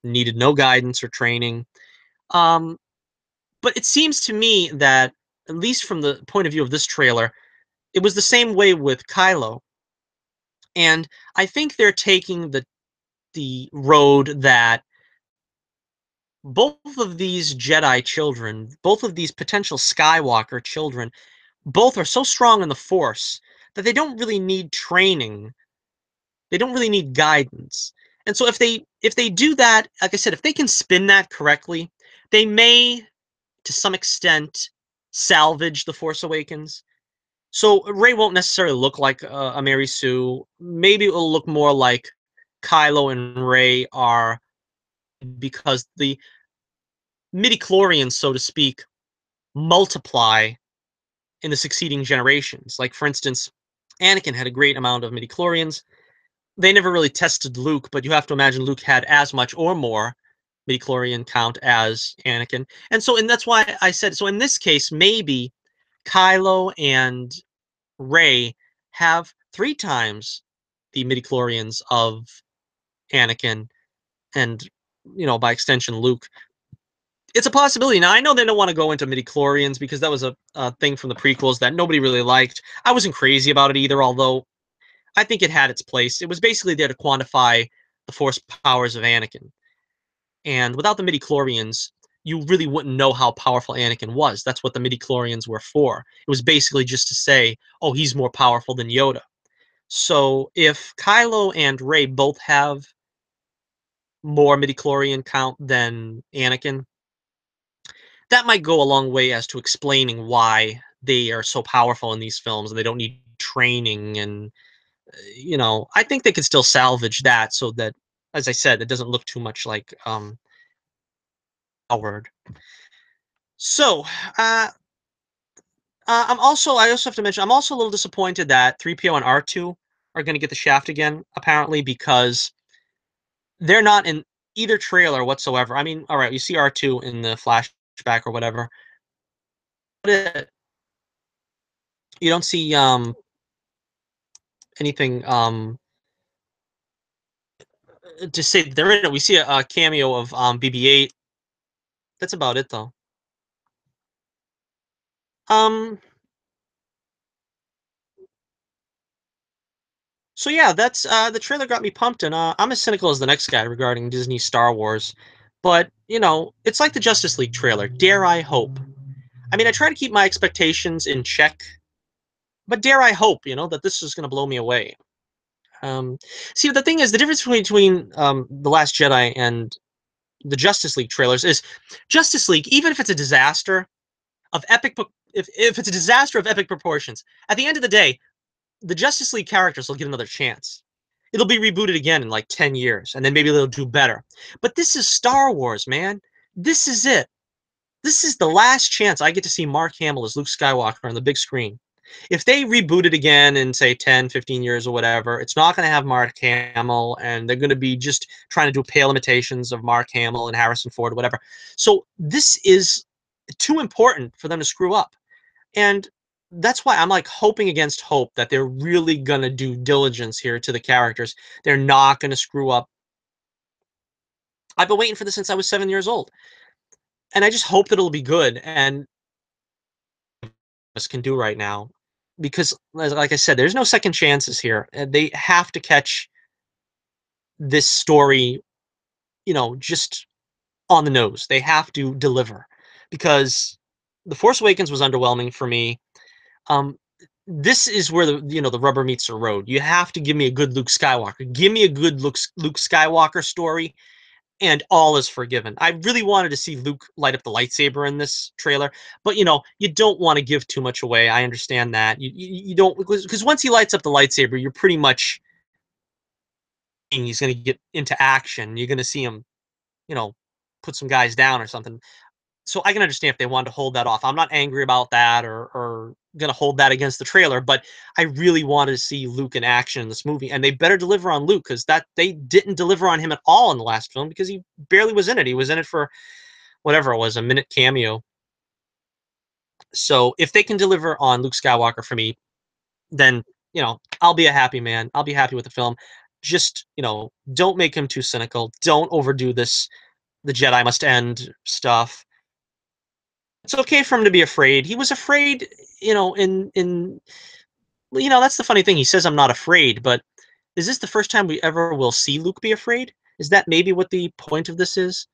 needed no guidance or training. Um, but it seems to me that, at least from the point of view of this trailer, it was the same way with Kylo. And I think they're taking the road that both of these Jedi children, both of these potential Skywalker children, both are so strong in the Force that they don't really need training. They don't really need guidance. And so if they do that, like I said, if they can spin that correctly, they may, to some extent, salvage The Force Awakens. So Rey won't necessarily look like a Mary Sue. Maybe it'll look more like Kylo and Rey are, because the midi-chlorians, so to speak, multiply in the succeeding generations. Like, for instance, Anakin had a great amount of midi-chlorians. They never really tested Luke, but you have to imagine Luke had as much or more midi-chlorian count as Anakin. And that's why I said, so in this case, maybe Kylo and Rey have 3 times the midi-chlorians of Anakin and, by extension, Luke. It's a possibility. Now, I know they don't want to go into midi-chlorians because that was a thing from the prequels that nobody really liked. I wasn't crazy about it either, although I think it had its place. It was basically there to quantify the force powers of Anakin. And without the midi-chlorians, you really wouldn't know how powerful Anakin was. That's what the midi-chlorians were for. It was basically just to say, oh, he's more powerful than Yoda. So if Kylo and Rey both have more midi-chlorian count than Anakin, that might go a long way as to explaining why they are so powerful in these films and they don't need training and I think they could still salvage that so that, as I said, it doesn't look too much like Howard. So, uh, I also have to mention, I'm also a little disappointed that 3PO and R2 are going to get the shaft again, apparently, because they're not in either trailer whatsoever. I mean, all right, you see R2 in the flashback or whatever, but you don't see anything to say that they're in it. We see a cameo of BB-8. That's about it, though. Um, so yeah, that's the trailer got me pumped, and I'm as cynical as the next guy regarding Disney Star Wars. But it's like the Justice League trailer. Dare I hope? I mean, I try to keep my expectations in check, but dare I hope, that this is going to blow me away. Um, See, the thing is, the difference between the Last Jedi and the Justice League trailers is Justice League, even if it's a disaster of if it's a disaster of epic proportions, at the end of the day, the Justice League characters will get another chance. It'll be rebooted again in like 10 years, and then maybe they'll do better. But this is Star Wars, man. This is it. This is the last chance I get to see Mark Hamill as Luke Skywalker on the big screen. If they reboot it again in, say, 10, 15 years or whatever, it's not going to have Mark Hamill, and they're going to be just trying to do pale imitations of Mark Hamill and Harrison Ford or whatever. So this is too important for them to screw up. And that's why I'm like hoping against hope that they're really gonna do diligence here to the characters. They're not gonna screw up. I've been waiting for this since I was 7 years old, and I just hope that it'll be good. And us can do right now, because like I said, there's no second chances here. They have to catch this story, just on the nose. They have to deliver, because the Force Awakens was underwhelming for me. Um, this is where the rubber meets the road. You have to give me a good Luke Skywalker. Give me a good Luke Skywalker story, and all is forgiven. I really wanted to see Luke light up the lightsaber in this trailer, but you don't want to give too much away. I understand that. You don't, because once he lights up the lightsaber, you're pretty much he's going to get into action. You're going to see him, you know, put some guys down or something. So I can understand if they wanted to hold that off. I'm not angry about that, or gonna hold that against the trailer, but I really wanted to see Luke in action in this movie, and they better deliver on Luke, because that they didn't deliver on him at all in the last film, because he barely was in it. He was in it for whatever it was, a minute cameo. So if they can deliver on Luke Skywalker for me, then I'll be a happy man. I'll be happy with the film. Just don't make him too cynical. Don't overdo this. The Jedi must end stuff. It's okay for him to be afraid. He was afraid, in that's the funny thing. He says I'm not afraid, but is this the first time we ever will see Luke be afraid? Is that maybe what the point of this is?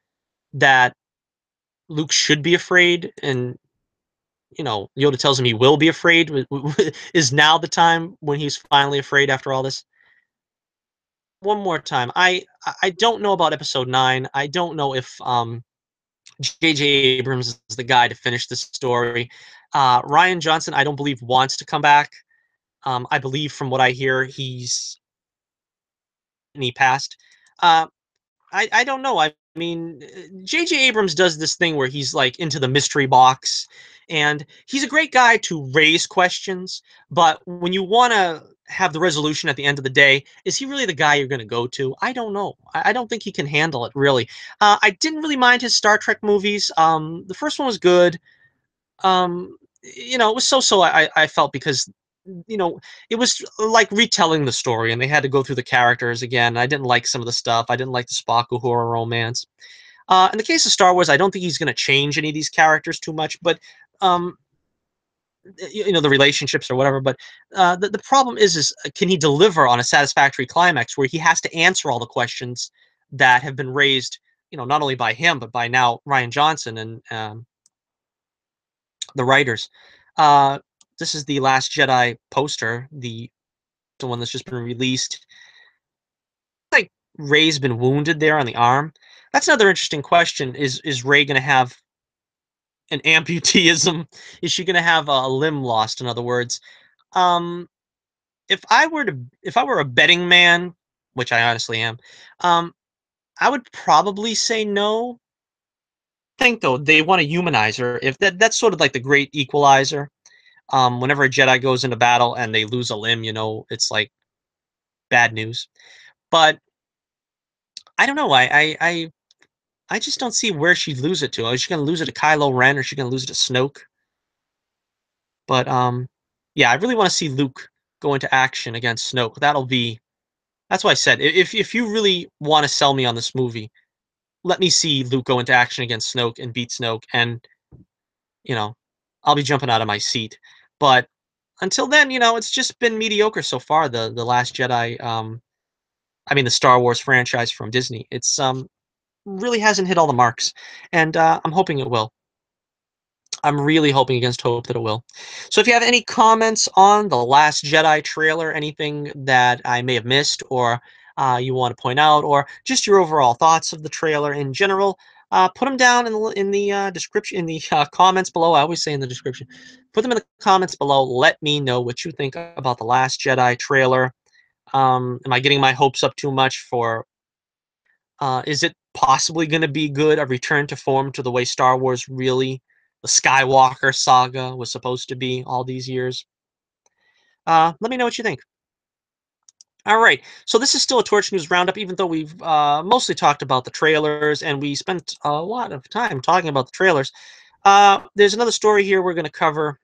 That Luke should be afraid, and Yoda tells him he will be afraid. Is now the time when he's finally afraid after all this? One more time. I don't know about episode 9. I don't know if J.J. Abrams is the guy to finish the story. Ryan Johnson, I don't believe, wants to come back. I believe, from what I hear, he passed. Uh, I don't know. I mean, J.J. Abrams does this thing where he's like into the mystery box, and he's a great guy to raise questions. But when you want to have the resolution at the end of the day, is he really the guy you're going to go to? I don't know. I don't think he can handle it, really. I didn't really mind his Star Trek movies. The first one was good. It was so. I felt, because you know it was like retelling the story, and they had to go through the characters again. I didn't like some of the stuff. I didn't like the Spock Uhura romance. In the case of Star Wars, I don't think he's going to change any of these characters too much, but um, the relationships or whatever. But the problem is can he deliver on a satisfactory climax where he has to answer all the questions that have been raised? Not only by him, but by now Ryan Johnson and the writers. Uh, this is the Last Jedi poster, the one that's just been released. Like, Ray's been wounded there on the arm. That's another interesting question. Is Ray going to have an amputeeism? Is she going to have a limb lost? In other words, um, if I were a betting man, which I honestly am, um, I would probably say no. I think though they want to humanize her. If that's sort of like the great equalizer. Whenever a Jedi goes into battle and they lose a limb, it's like bad news. But I don't know. I just don't see where she'd lose it to. Is she gonna lose it to Kylo Ren, or is she gonna lose it to Snoke? But yeah, I really want to see Luke go into action against Snoke. That's why I said if you really want to sell me on this movie, let me see Luke go into action against Snoke and beat Snoke, and you know, I'll be jumping out of my seat. But until then, it's just been mediocre so far. The Last Jedi, I mean the Star Wars franchise from Disney. It's really hasn't hit all the marks, and I'm hoping it will. I'm really hoping against hope that it will. So if you have any comments on the Last Jedi trailer, anything that I may have missed, or you want to point out, or just your overall thoughts of the trailer in general, put them down in the description, in the comments below. I always say in the description. Put them in the comments below. Let me know what you think about the Last Jedi trailer. Am I getting my hopes up too much for is it possibly going to be good? A return to form to the way Star Wars really, the Skywalker saga was supposed to be all these years? Let me know what you think. All right, so this is still a Torch News Roundup, even though we've mostly talked about the trailers, and we spent a lot of time talking about the trailers. There's another story here we're going to cover.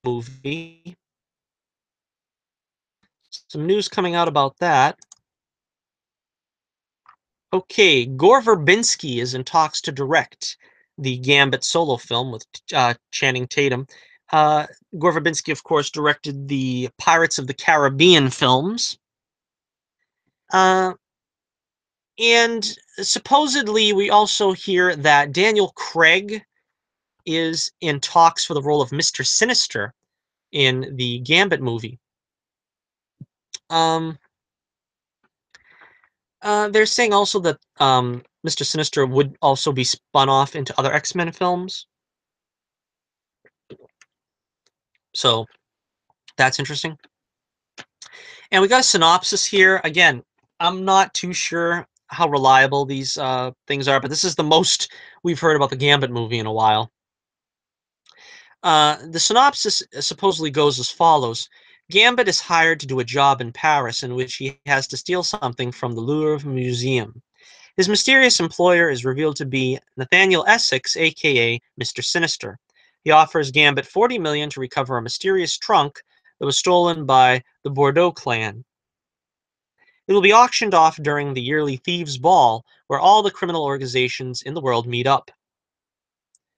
Movie. Some news coming out about that. Okay, Gore Verbinski is in talks to direct the Gambit solo film with Channing Tatum. Gore Verbinski, of course, directed the Pirates of the Caribbean films. Uh, and supposedly, we also hear that Daniel Craig is in talks for the role of Mr. Sinister in the Gambit movie. Um, they're saying also that Mr. Sinister would also be spun off into other X-Men films. So that's interesting. And we got a synopsis here. Again, I'm not too sure how reliable these things are, but this is the most we've heard about the Gambit movie in a while. The synopsis supposedly goes as follows. Gambit is hired to do a job in Paris in which he has to steal something from the Louvre Museum. His mysterious employer is revealed to be Nathaniel Essex, aka Mr. Sinister. He offers Gambit 40 million to recover a mysterious trunk that was stolen by the Bordeaux clan. It will be auctioned off during the yearly Thieves' Ball, where all the criminal organizations in the world meet up.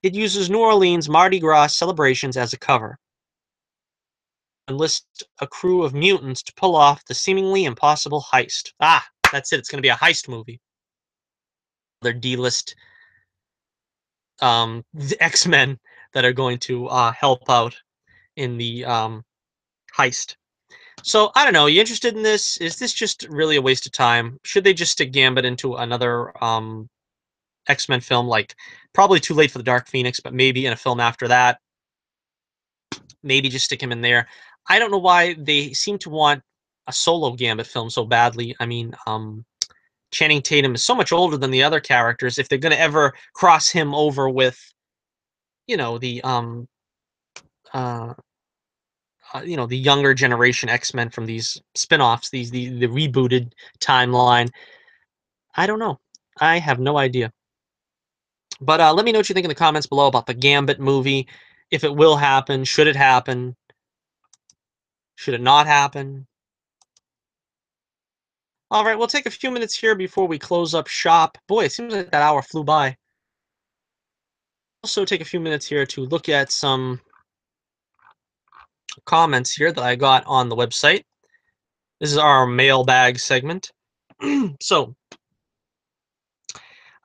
It uses New Orleans Mardi Gras celebrations as a cover and lists a crew of mutants to pull off the seemingly impossible heist. Ah, that's it. It's going to be a heist movie. They're D-list X-Men that are going to help out in the heist. So I don't know. You interested in this? Is this just really a waste of time? Should they just stick Gambit into another X-Men film? Like probably too late for the Dark Phoenix, but maybe in a film after that. Maybe just stick him in there. I don't know why they seem to want a solo Gambit film so badly. I mean, Channing Tatum is so much older than the other characters. If they're going to ever cross him over with, the uh, the younger generation X-Men from these spin-offs, the rebooted timeline. I don't know. I have no idea. But let me know what you think in the comments below about the Gambit movie. If it will happen, should it happen? Should it not happen? All right, we'll take a few minutes here before we close up shop. Boy, it seems like that hour flew by. Also, take a few minutes here to look at some comments here that I got on the website. This is our mailbag segment. So,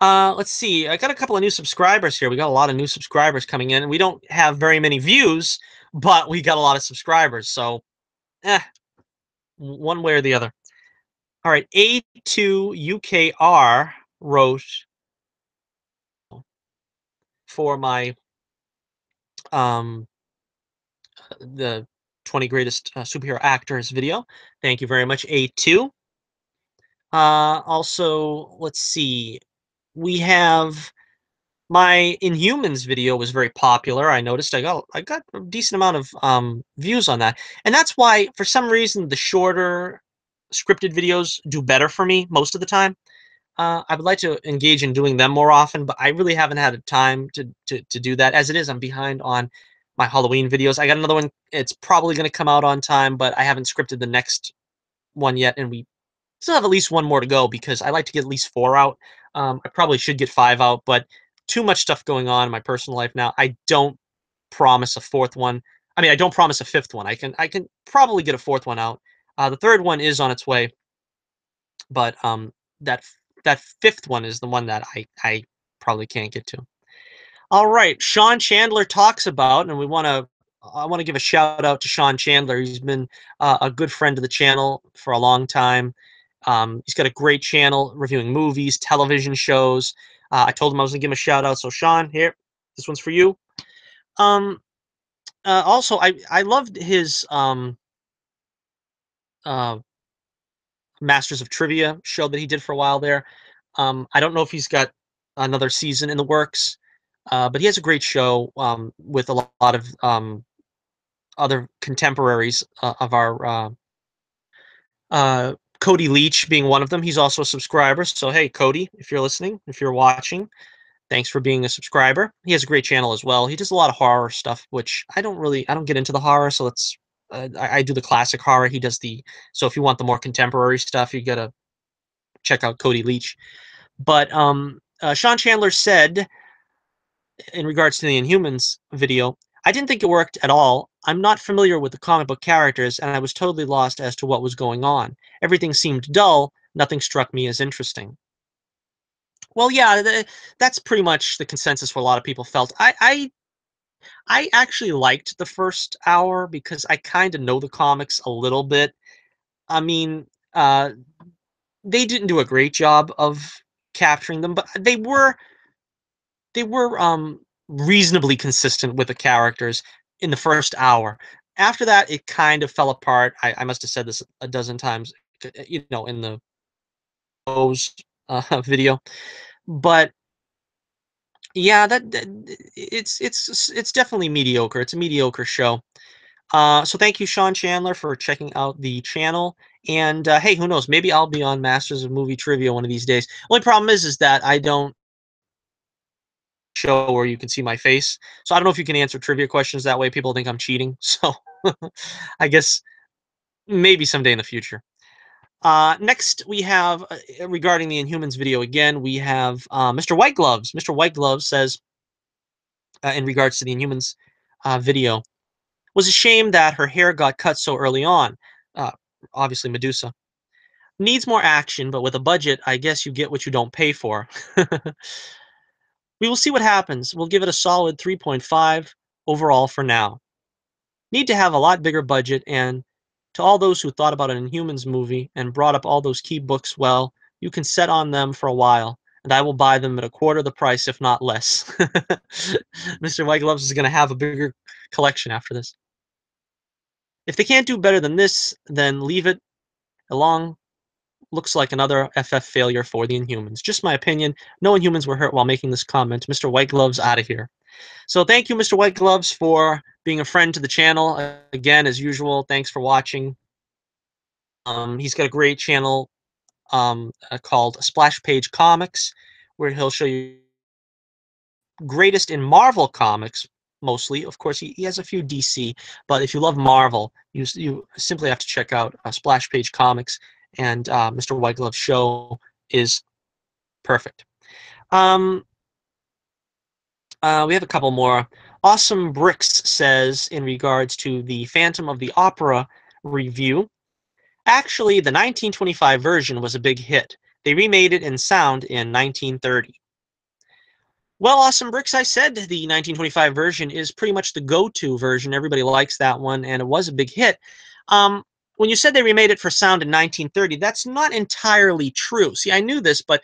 let's see. I got a couple of new subscribers here. We got a lot of new subscribers coming in, and we don't have very many views, but we got a lot of subscribers. So, one way or the other. All right, A2UKR wrote for my the 20 greatest superhero actors video. Thank you very much, A2. Also, let's see. We have my Inhumans video was very popular. I noticed I got a decent amount of views on that, and that's why for some reason the shorter scripted videos do better for me most of the time. I would like to engage in doing them more often, but I really haven't had time to do that. As it is, I'm behind on my Halloween videos. I got another one. It's probably going to come out on time, but I haven't scripted the next one yet, and we still have at least one more to go because I like to get at least 4 out. I probably should get 5 out, but too much stuff going on in my personal life now. I don't promise a fourth one. I mean, I don't promise a fifth one. I can probably get a fourth one out. The third one is on its way, but that that fifth one is the one that I probably can't get to. All right, Sean Chandler talks about, and I want to give a shout out to Sean Chandler. He's been a good friend of the channel for a long time. He's got a great channel reviewing movies, television shows. I told him I was gonna give him a shout out. So Sean, here, this one's for you. Um, Also, I loved his uh, Masters of Trivia show that he did for a while there. I don't know if he's got another season in the works, but he has a great show with a lot of other contemporaries of our Cody Leach being one of them. He's also a subscriber. So hey, Cody, if you're listening, if you're watching, thanks for being a subscriber. He has a great channel as well. He does a lot of horror stuff, which I don't get into the horror, so it's I do the classic horror. He does the so if you want the more contemporary stuff, you gotta check out Cody Leach. But Sean Chandler said in regards to the Inhumans video, I didn't think it worked at all. I'm not familiar with the comic book characters, and I was totally lost as to what was going on. Everything seemed dull. Nothing struck me as interesting. Well, yeah, that's pretty much the consensus for a lot of people felt. I actually liked the first hour because I kind of know the comics a little bit. I mean, they didn't do a great job of capturing them, but they were reasonably consistent with the characters in the first hour. After that, it kind of fell apart. I must have said this a dozen times, in the O's video. But yeah, it's definitely mediocre. It's a mediocre show. So thank you, Sean Chandler, for checking out the channel. And hey, who knows? Maybe I'll be on Masters of Movie Trivia one of these days. Only problem is that I don't show where you can see my face. So I don't know if you can answer trivia questions that way. People think I'm cheating. So I guess maybe someday in the future. Next, we have regarding the Inhumans video again, we have Mr. White Gloves. Mr. White Gloves says, in regards to the Inhumans video, was a shame that her hair got cut so early on. Uh, Obviously, Medusa. Needs more action, but with a budget, I guess you get what you don't pay for. We will see what happens. We'll give it a solid 3.5 overall for now. Need to have a lot bigger budget, and to all those who thought about an Inhumans movie and brought up all those key books, well, you can set on them for a while, and I will buy them at a quarter the price, if not less. Mr. White Gloves is going to have a bigger collection after this. If they can't do better than this, then leave it along. Looks like another FF failure for the Inhumans. Just my opinion. No Inhumans were hurt while making this comment. Mr. White Gloves out of here. So thank you, Mr. White Gloves, for being a friend to the channel. Again, as usual, thanks for watching. He's got a great channel called Splash Page Comics, where he'll show you greatest in Marvel comics, mostly. Of course, he has a few DC, but if you love Marvel, you simply have to check out Splash Page Comics, and Mr. White Glove's show is perfect. We have a couple more. Awesome Bricks says, in regards to the Phantom of the Opera review, actually, the 1925 version was a big hit. They remade it in sound in 1930. Well, Awesome Bricks, I said the 1925 version is pretty much the go-to version. Everybody likes that one, and it was a big hit. When you said they remade it for sound in 1930, that's not entirely true. See, I knew this, but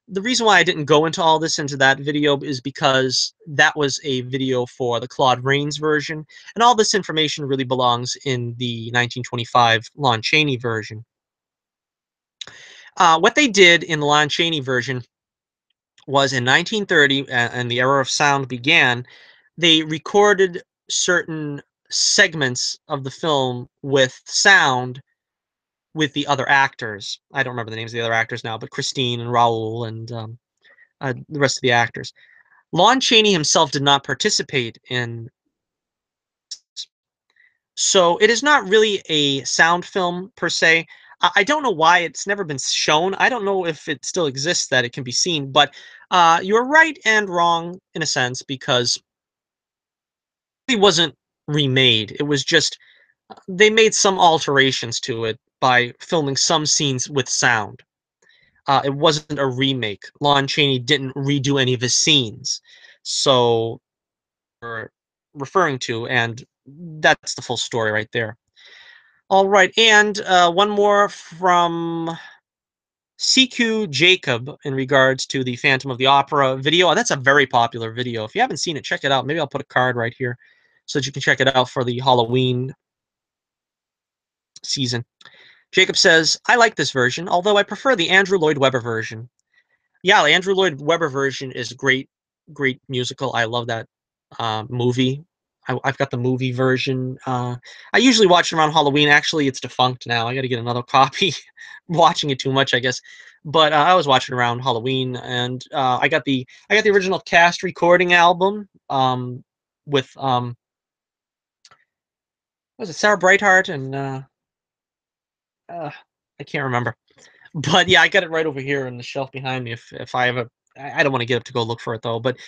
The reason why I didn't go into all this into that video is because that was a video for the Claude Rains version, and all this information really belongs in the 1925 Lon Chaney version. What they did in the Lon Chaney version was in 1930, and the era of sound began, they recorded certain segments of the film with sound with the other actors. I don't remember the names of the other actors now, but Christine and Raoul and the rest of the actors. Lon Chaney himself did not participate in, so it is not really a sound film per se. I don't know why it's never been shown. I don't know if it still exists that it can be seen, but you're right and wrong in a sense because it wasn't remade. It was just they made some alterations to it by filming some scenes with sound. It wasn't a remake. Lon Chaney didn't redo any of his scenes, so we're referring to, and that's the full story right there. All right, and one more from CQ Jacob in regards to the Phantom of the Opera video. That's a very popular video. If you haven't seen it, check it out. Maybe I'll put a card right here so that you can check it out for the Halloween season. Jacob says, I like this version, although I prefer the Andrew Lloyd Webber version. Yeah, the Andrew Lloyd Webber version is great, great musical. I love that movie. I've got the movie version. I usually watch it around Halloween. Actually, it's defunct now. I got to get another copy. Watching it too much, I guess. But I was watching around Halloween, and I got the original cast recording album with was it Sarah Brightheart and uh, I can't remember. But yeah, I got it right over here on the shelf behind me. If I ever, I don't want to get up to go look for it though. But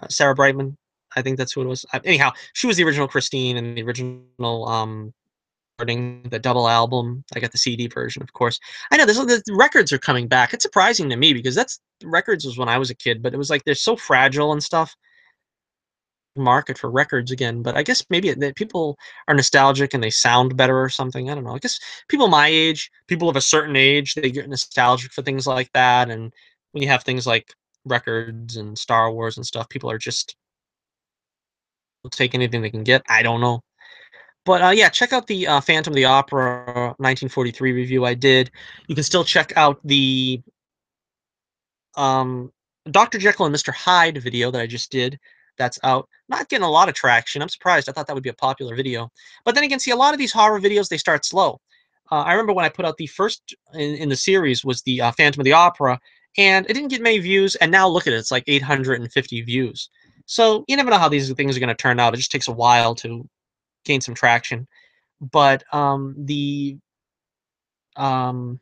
Sarah Brightman, I think that's who it was. Anyhow, she was the original Christine and the original recording, the double album. I got the CD version, of course. I know the records are coming back. It's surprising to me because that's records was when I was a kid, but it was like they're so fragile and stuff. Market for records again, but I guess maybe that people are nostalgic and they sound better or something. I don't know. I guess people my age, people of a certain age, they get nostalgic for things like that. And when you have things like records and Star Wars and stuff, people are just take anything they can get. I don't know. But yeah, check out the Phantom of the Opera 1943 review I did. You can still check out the um, Dr. Jekyll and Mr. Hyde video that I just did. That's out. Not getting a lot of traction. I'm surprised. I thought that would be a popular video. But then again, see, a lot of these horror videos, they start slow. I remember when I put out the first in the series was the Phantom of the Opera, and it didn't get many views. And now look at it. It's like 850 views. So you never know how these things are going to turn out. It just takes a while to gain some traction. But the um,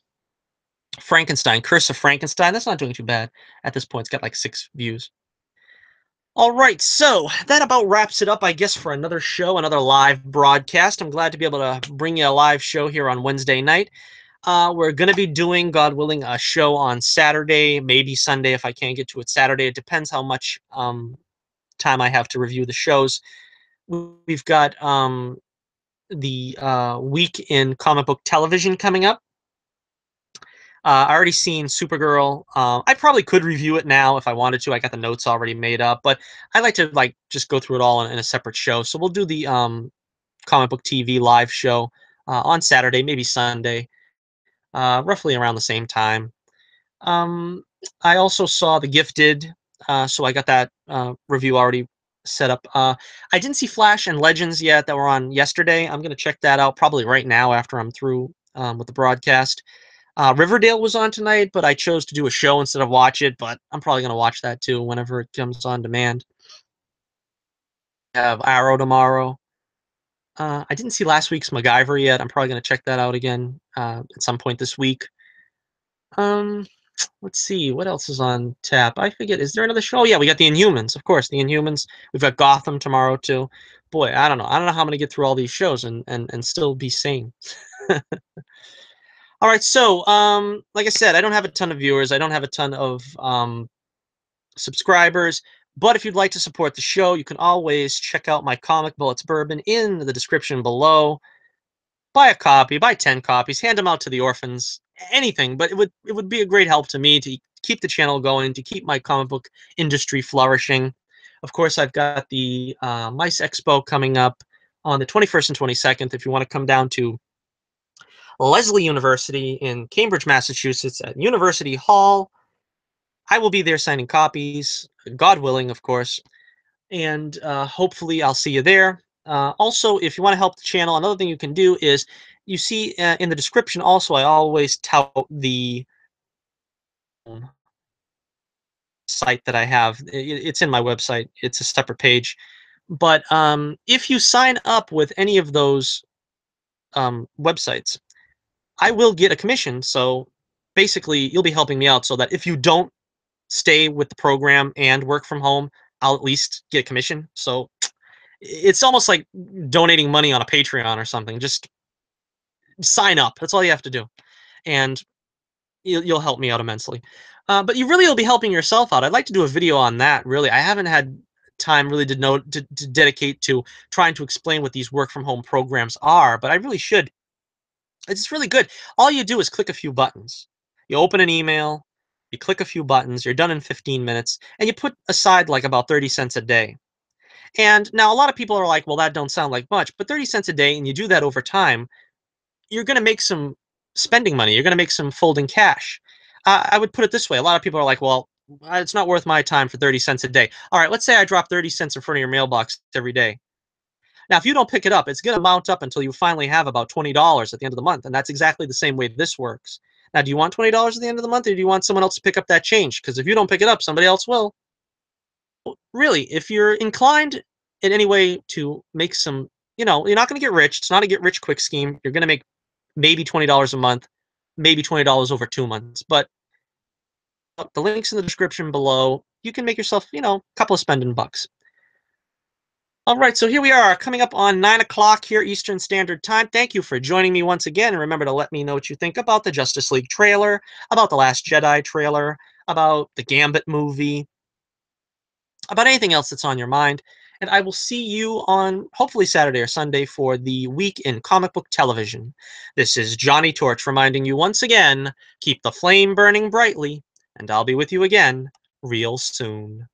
Frankenstein, Curse of Frankenstein, that's not doing too bad at this point. It's got like 6 views. All right, so that about wraps it up, I guess, for another show, another live broadcast. I'm glad to be able to bring you a live show here on Wednesday night. We're going to be doing, God willing, a show on Saturday, maybe Sunday if I can't get to it Saturday. It depends how much time I have to review the shows. We've got the week in comic book television coming up. I already seen Supergirl. I probably could review it now if I wanted to. I got the notes already made up, but I like to just go through it all in a separate show. So we'll do the comic book TV live show on Saturday, maybe Sunday, roughly around the same time. Um, I also saw The Gifted, so I got that review already set up. I didn't see Flash and Legends yet that were on yesterday. I'm gonna check that out probably right now after I'm through with the broadcast. Riverdale was on tonight, but I chose to do a show instead of watch it. But I'm probably gonna watch that too whenever it comes on demand. I have Arrow tomorrow. I didn't see last week's MacGyver yet. I'm probably gonna check that out again at some point this week. Um, let's see what else is on tap. I forget. Is there another show? Oh, yeah, we got the Inhumans, of course. The Inhumans. We've got Gotham tomorrow too. Boy, I don't know. I don't know how I'm gonna get through all these shows and still be sane. All right, so like I said, I don't have a ton of viewers. I don't have a ton of subscribers. But if you'd like to support the show, you can always check out my Comic Bullets Bourbon in the description below. Buy a copy, buy 10 copies, hand them out to the orphans, anything. But it would be a great help to me to keep the channel going, to keep my comic book industry flourishing. Of course, I've got the Mice Expo coming up on the 21st and 22nd. If you want to come down to Lesley University in Cambridge, Massachusetts at University Hall, I will be there signing copies, God willing, of course, and hopefully I'll see you there. Also, if you want to help the channel, another thing you can do is you see in the description also, I always tout the site that I have. It's in my website. It's a separate page. But if you sign up with any of those websites, I will get a commission. So basically, you'll be helping me out so that if you don't stay with the program and work from home, I'll at least get a commission. So it's almost like donating money on a Patreon or something. Just sign up. That's all you have to do. And you'll help me out immensely. But you really will be helping yourself out. I'd like to do a video on that. Really, I haven't had time really to dedicate to trying to explain what these work from home programs are, but I really should. It's really good. All you do is click a few buttons. You open an email, you click a few buttons, you're done in 15 minutes, and you put aside like about 30 cents a day. And now a lot of people are like, well, that don't sound like much, but 30 cents a day, and you do that over time, you're going to make some spending money. You're going to make some folding cash. I would put it this way. A lot of people are like, well, it's not worth my time for 30 cents a day. All right, let's say I drop 30 cents in front of your mailbox every day. Now, if you don't pick it up, it's going to mount up until you finally have about $20 at the end of the month. And that's exactly the same way this works. Now, do you want $20 at the end of the month, or do you want someone else to pick up that change? Because if you don't pick it up, somebody else will. Really, if you're inclined in any way to make some, you're not going to get rich. It's not a get rich quick scheme. You're going to make maybe $20 a month, maybe $20 over 2 months. But the link's in the description below. You can make yourself, a couple of spending bucks. All right, so here we are coming up on 9 o'clock here Eastern Standard Time. Thank you for joining me once again. And remember to let me know what you think about the Justice League trailer, about the Last Jedi trailer, about the Gambit movie, about anything else that's on your mind. And I will see you on hopefully Saturday or Sunday for the week in comic book television. This is Johnny Torch reminding you once again, keep the flame burning brightly, and I'll be with you again real soon.